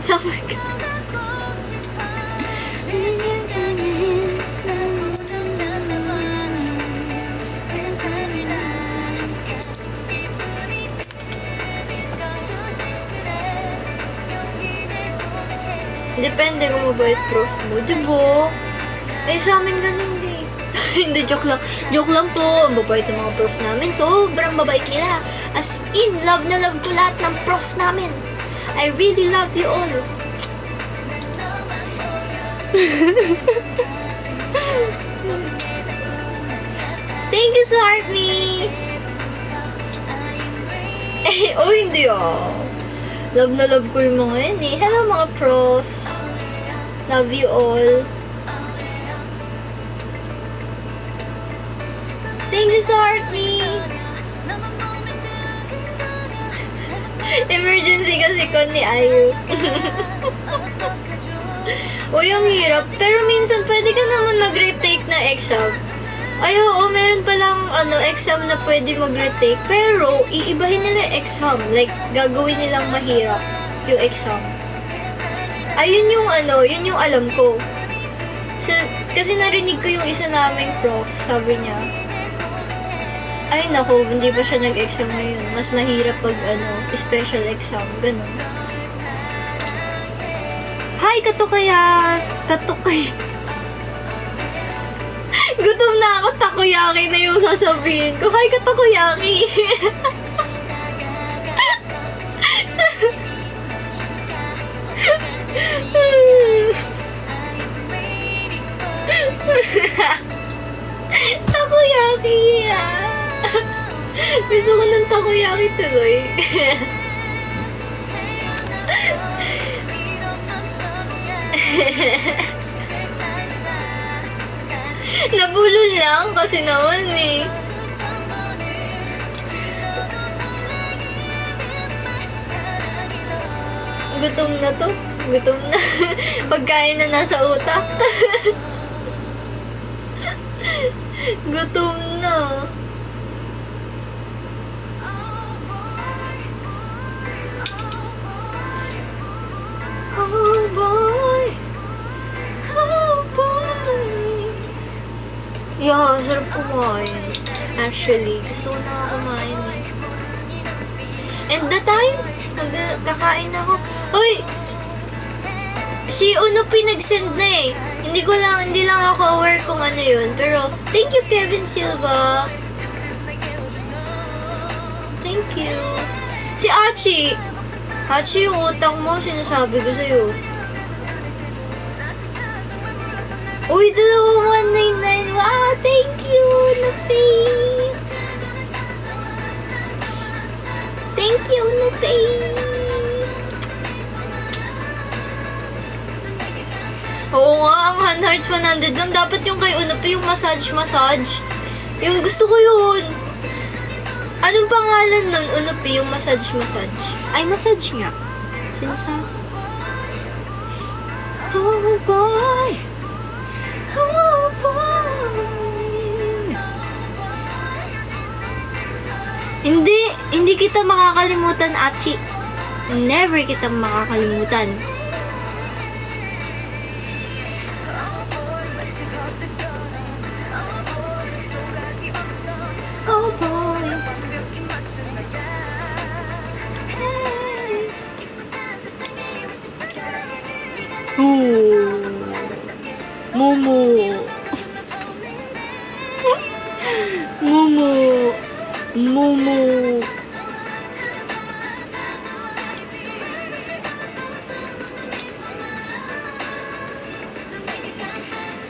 Summer ka. Depende kung mabait prof mo, diba? Eh, sa amin kasi hindi. Hindi, joke lang. Joke lang po. Ang mabait ng mga prof namin. Sobrang mabait nila. As in, love na love ko lahat ng prof namin. I really love you all. Thank you, Sarmi. Eh, oh, hindi ah. Love na love ko yung mga yun eh. Hello mga profs. Love you all. Thank you, Sarmi. Emergency kasi ko ni Ayu. O yung hirap. Pero minsan pwede ka naman mag-retake na exam. Ay, oo, meron palang exam na pwede mag-retake. Pero, iibahin nila yung exam. Like, gagawin nilang mahirap yung exam. Ayun yung yun yung alam ko. Kasi narinig ko yung isa naming prof. Sabi niya, ay nako, hindi pa siya nag-exam ngayon. Mas mahirap pag special exam. Ganun. Hi, katukay. Gutom na ako, takoyaki na yung sasabihin ko. Hi, katakoyaki. Takoyaki, Gusto ko ng takoyaki tuloy. Nabulol lang kasi naman eh. Gutom na to. Gutom na. Pagkain na nasa utak. Gutom na. Oh boy. Oh boy. Yeah, sarap kumain. Actually, gusto ko na kumain eh. And the time, kakain ako. Uy! Si Uno pinag-send na eh. Hindi lang ako aware kung ano yun. Pero, thank you Kevin Silva. Thank you. Si Achi. Achi, yung utang mo, sinasabi ko sa'yo. Uy, 199. Wow, thank you, Nupi. Thank you, Nupi. Oo nga, ang Hearts 100 lang. Dapat yung kay Unupi, yung massage. Yung gusto ko yun. Anong pangalan nun, Unupi? Yung massage. Ay, massage nga. Sinasabi. Oh boy. Oh boy. Hindi kita makakalimutan, Achi. Never kita makakalimutan. Oh boy. Ooh. Momo. Momo.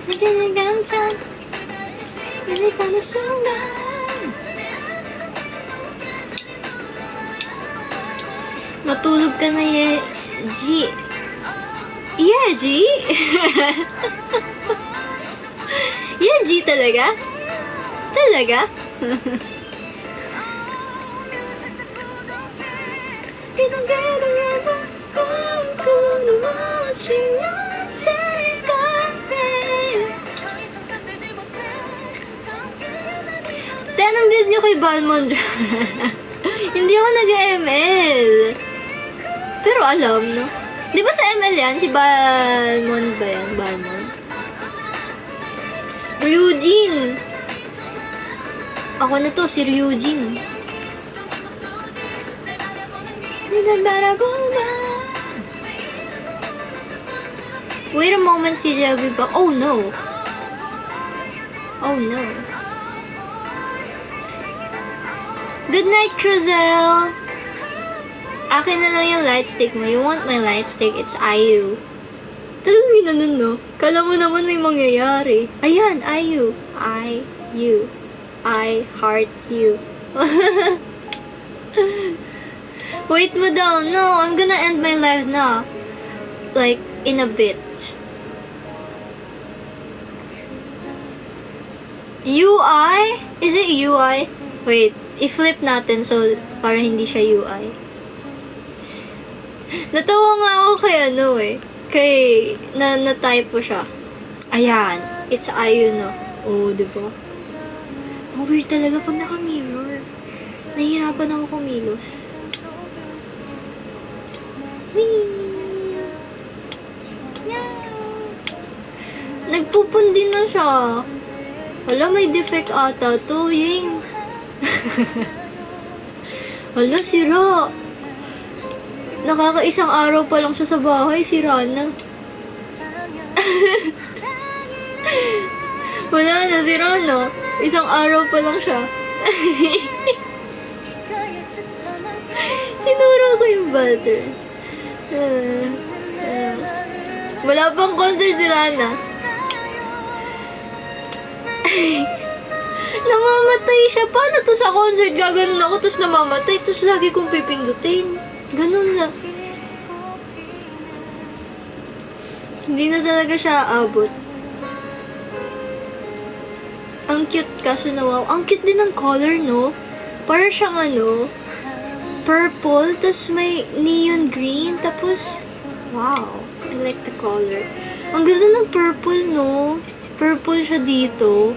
Naganagang chan. Bilisan na sundan. Matulog ka na G. Yeah, G? Yeah, G talaga? Talaga? Anong build nyo kay Balmond? Hindi ako nag-ML. Pero alam, no? Di ba sa ML yan? Si Balmond ba yan? Balmond? Ryujin! Ako na to, si Ryujin. Wait a moment, si Javi ba? Oh no! Oh no. Good night, Cruzel! Akin na lang yung light stick mo. You want my light stick? It's IU. Talagang ganun, no? Kala mo naman may mangyayari. Ayan, IU. IU. I heart you. Wait mo daw. No, I'm gonna end my life now. Like, in a bit. UI? Is it UI? Wait, i-flip natin so para hindi siya UI. Natawa nga ako kay ano eh. Kay, na-typo siya. Ayan. It's IU, no? Oh, diba? Ang weird talaga pag naka-mirror. Nahihirapan ako kumilos. Whee! Yeah! Nagpupundi na siya. Wala, may defect ata to, Ying. Wala, sira. Nakakaisang araw pa lang siya sa bahay, sira na. Wala na, sira na. Isang araw pa lang siya. Sinura ko yung butter. Wala pang concert si Rana. Namamatay siya. Paano to sa concert? Gaganon ako, tapos namamatay. Tapos lagi kong pipindutin. Ganun lang. Hindi na talaga siya abot. Ang cute kaso na wow. Ang cute din ng color, no? Para siyang ano, purple, tapos may neon green, tapos, wow. I like the color. Ang ganda ng purple, no? Purple siya dito.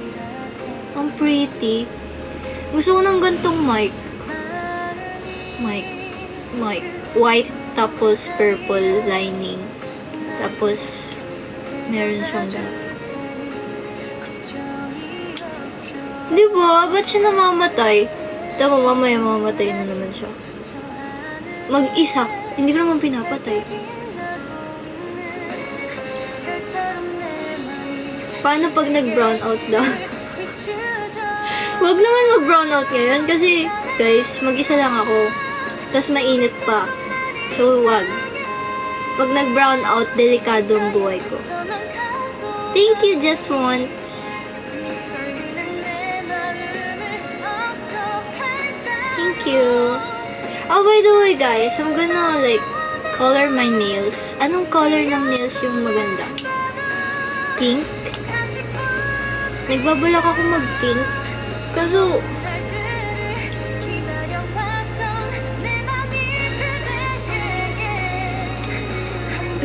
Ang pretty. Gusto ko ng gantong mic. Mic. White, tapos purple lining. Tapos, meron siyang ganito. Diba? Ba't siya namamatay? Tama, mamaya mamamatay na naman siya. Mag-isa. Hindi ko naman pinapatay. Paano pag nag-brown out daw? Huwag naman mag-brown out ngayon kasi, guys, mag-isa lang ako. Tapos mainit pa. So, wag. Pag nag-brown out, delikado ang buhay ko. Thank you, Just Want. Thank you. Oh, by the way, guys, I'm gonna, like, color my nails. Anong color ng nails yung maganda? Pink? Nagbabalak ako mag-pink. Kaso,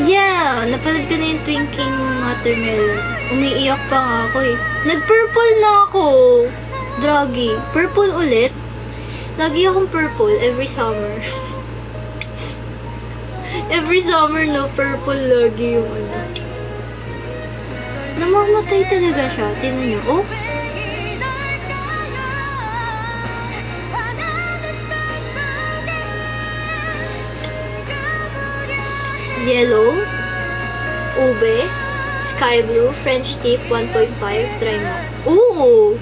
yeah, napanood ko na yung Twinkling Watermelon. Umiiyak pa nga ako eh. Nag-purple na ako. Draggy. Purple ulit. Lagi akong purple every summer. Every summer, no, purple lagi yung ano. Namamatay talaga siya. Tingnan niyo. Oh. Yellow. Ube. Sky blue. French tip 1.5. Try mo. Ooh!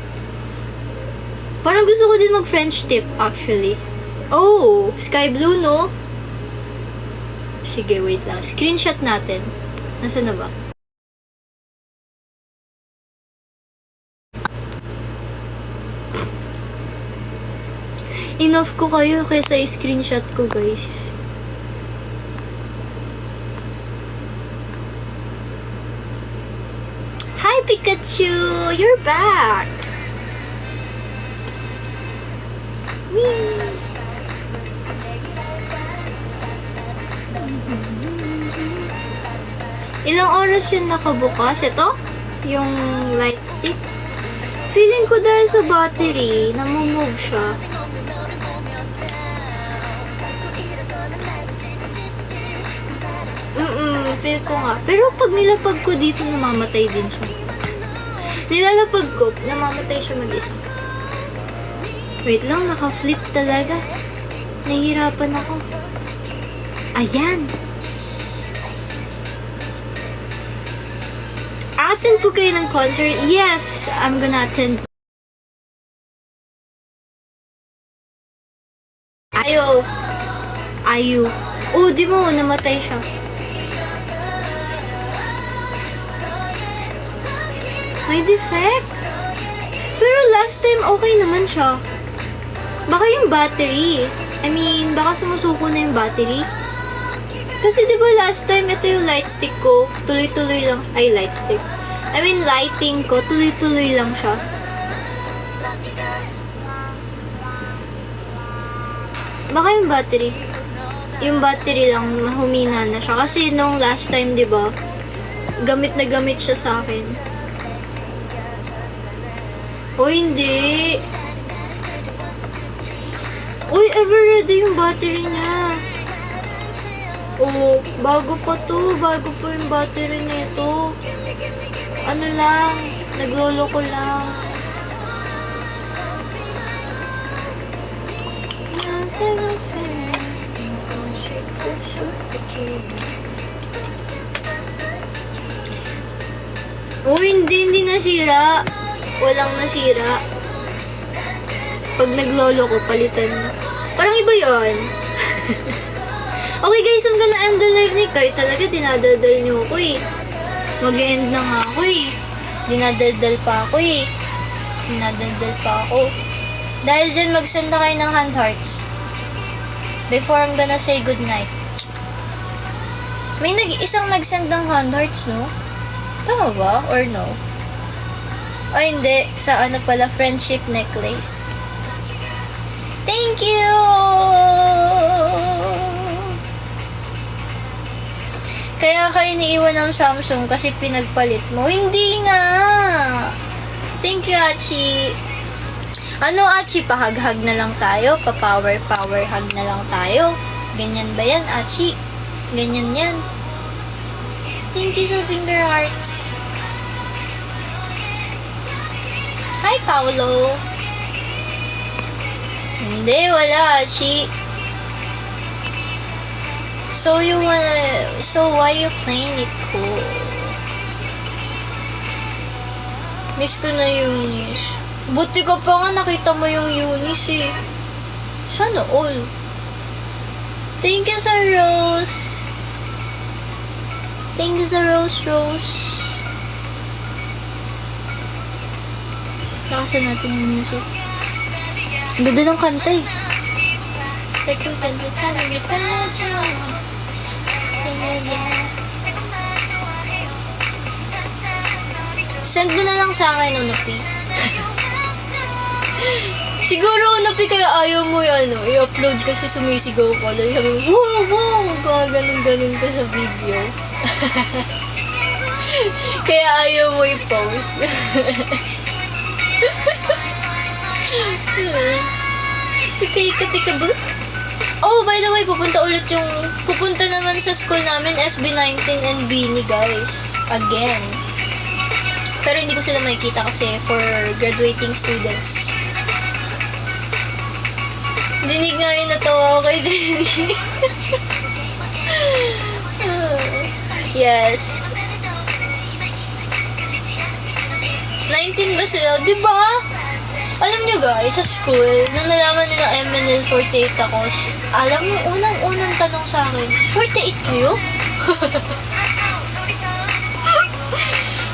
Parang gusto ko din mag-French tip, actually. Oh! Sky blue, no? Sige, wait lang. Screenshot natin. Nasaan na ba? Enough ko kayo kaysa i-screenshot ko, guys. Hi, Pikachu! You're back! Whee! Ilang oras yun nakabukas? Ito? Yung light stick? Feeling ko dahil sa battery, namumove siya. Feel ko nga. Pero pag nilapag ko dito, namamatay din siya. Nilalapag ko, namamatay siya mag-isa. Wait lang, naka-flip talaga. Nahihirapan ako. Ayan. Attend po kayo ng concert? Yes, I'm gonna attend. Ayo. Oh, di mo, namatay siya. May defect? Pero last time, okay naman siya. Baka yung battery. I mean, baka sumusuko na yung battery. Kasi diba last time, ito yung light stick ko. Tuloy-tuloy lang. Ay, light stick. I mean, lighting ko. Tuloy-tuloy lang siya. Baka yung battery. Yung battery lang, humina na siya. Kasi nung last time, diba, gamit na gamit siya sa akin. O hindi. Uy, ever ready yung battery niya. Oh, bago pa to. Bago pa yung battery nito. Ano lang, naglolo ko lang. Oh, hindi nasira. Walang nasira. Pag naglolo ko, palitan na. Parang iba yun. Okay guys, I'm gonna end the live ni Kai. Talaga, dinadaldal niyo ako eh. Mag-end na nga ako eh. Dinadaldal pa ako eh. Dinadaldal pa ako. Dahil dyan, mag-send na kayo ng hand hearts. Before I'm gonna say goodnight. May isang nag-send ng hand hearts, no? Tama ba? Or no? Ay, hindi. Sa ano pala, friendship necklace. Thank you! Kaya kayo iniiwan ng Samsung kasi pinagpalit mo. Hindi nga! Thank you, Achi. Ano, Achi? Pahaghag na lang tayo? Pa-power hug na lang tayo? Ganyan ba yan, Achi? Ganyan yan. Thank you sa finger hearts. Hi, Paolo. Hindi, wala, Achi. So why you playing it cool? Miss ko na Eunice. Buti ka pa nga nakita mo yung Eunice eh. Sana all. Thank you sa Rose. Thank you sa Rose. Lakasan natin yung music. Ang ganda ng kanta eh. Takutan ko sa nagipatyo. Send mo na lang sa akin, Unopi. Siguro, Unopi, kaya ayaw mo yan, i-upload kasi sumisigaw ko. Sabi mo, wow, ganun ka sa video. Kaya ayaw mo i-post. Tika ba? Oh, by the way, pupunta naman sa school namin, SB19 and Beanie, guys. Again. Pero hindi ko sila makikita kasi for graduating students. Dinig nga yun, natawa ko kay Jenny. Yes. 19 ba sila? Diba? Alam nyo guys, sa school, nung nalaman nila MNL48 ako, alam mo, unang tanong sa akin, 48 kayo?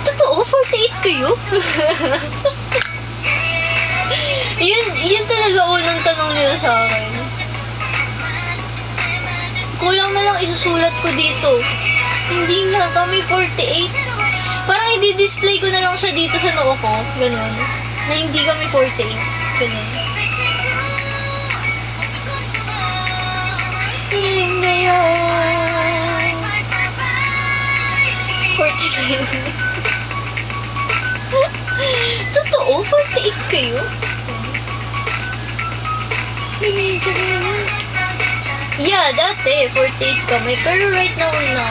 Totoo, 48 kayo? yun talaga unang tanong nila sa akin. Kulang na lang isusulat ko dito. Hindi nga kami 48. Parang i-display ko na lang siya dito sa noo ko. Ganun. Na hindi kami 48. Ganun. Siling ngayon. 49. Totoo? 48 kayo? Yeah, dati 48 kami. Pero right now na.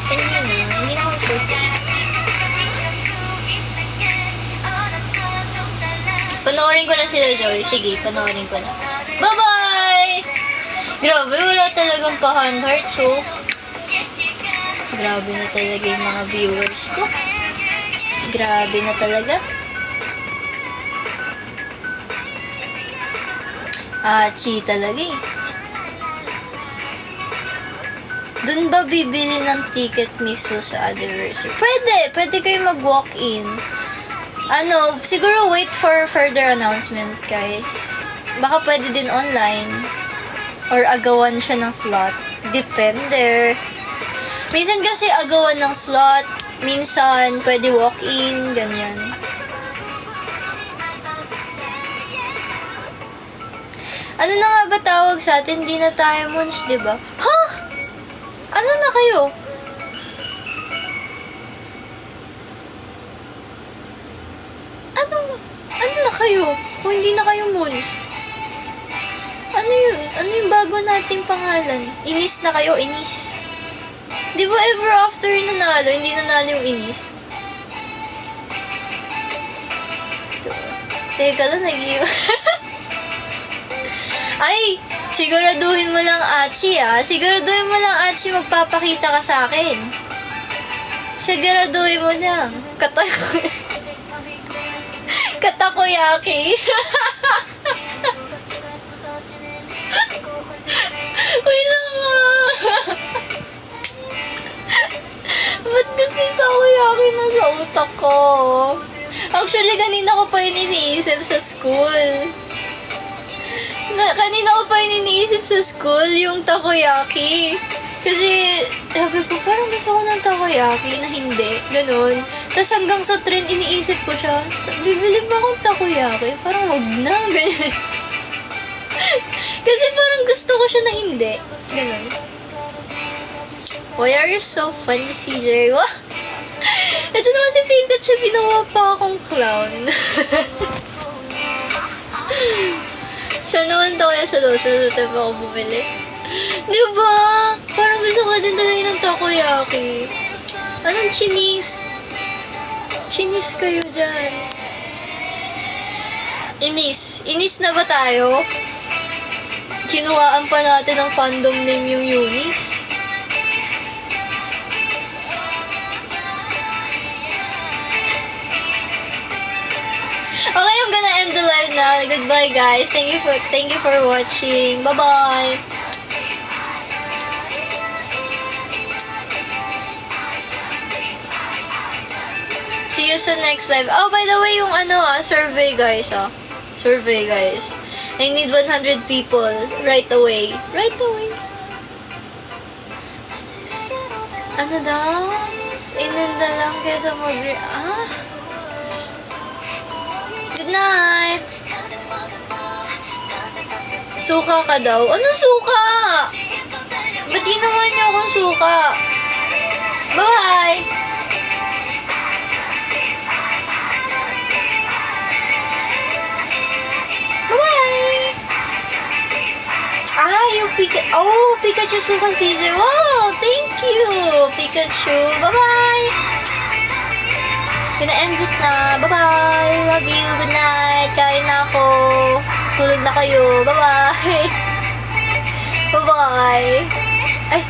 Hindi na kami 48. Panoorin ko na sila, Joy. Sige, panoorin ko na. Bye-bye! Grabe, wala talagang pa-hand heart, so... Grabe na talaga yung mga viewers ko. Grabe na talaga. Achi talaga eh. Dun ba bibili ng ticket mismo sa anniversary? Pwede kayo mag-walk-in. Siguro wait for further announcement, guys. Baka pwede din online. Or agawan siya ng slot. Depende. Minsan kasi agawan ng slot. Minsan pwede walk-in. Ganyan. Ano na nga ba tawag sa atin? Di na tayo mons, diba? Ha? Ano na kayo? Ano na kayo? Kung hindi na kayo mons? Ano yun? Ano yung bago nating pangalan? Inis na kayo, inis. Di ba ever after nanalo, hindi nanalo yung inis? Teka lang, nag-iwan. Ay, siguraduhin mo lang, Achi, ah. Siguraduhin mo lang, Achi, magpapakita ka sa akin. Siguraduhin mo lang. Katakoyaki. Uy naman. Ba't kasi takoyaki na sa utak ko? Actually, kanina ko pa yun iniisip sa school. Kanina ko pa iniisip sa school yung takoyaki. Kasi, sabi ko, parang gusto ko ng takoyaki na hindi. Ganon. Tapos hanggang sa trend, iniisip ko siya, bibili ba akong takoyaki? Parang wag na, ganyan. Kasi parang gusto ko siya na hindi. Ganon. Why are you so funny, CJ? Wah! Ito naman si Pikachu, ginawa pa akong clown. Siya naman to kaya sa dosa, sa tayo pa ako bumili. Diba? Parang gusto ko din talaga ng takoyaki. Anong chinis? Chinis kayo dyan. Inis. Inis na ba tayo? Kinuhaan pa natin ang fandom name yung Eunice. Okay, I'm gonna end the live now. Goodbye, guys. Thank you for watching. Bye-bye. See you sa next live. Oh, by the way, yung survey, guys, Survey, guys. I need 100 people right away. Right away. Ano daw? Inenda lang kaysa Good night. Suka ka daw? Anong suka? Ba't ginawa niyo akong suka? Bye! Bye! Yung Pikachu suka CJ. Wow! Thank you, Pikachu. Bye-bye! Gonna end it na. Bye-bye! Love you. Good night. Kain na ako. Tulog na kayo. Bye-bye! Bye-bye! Ay!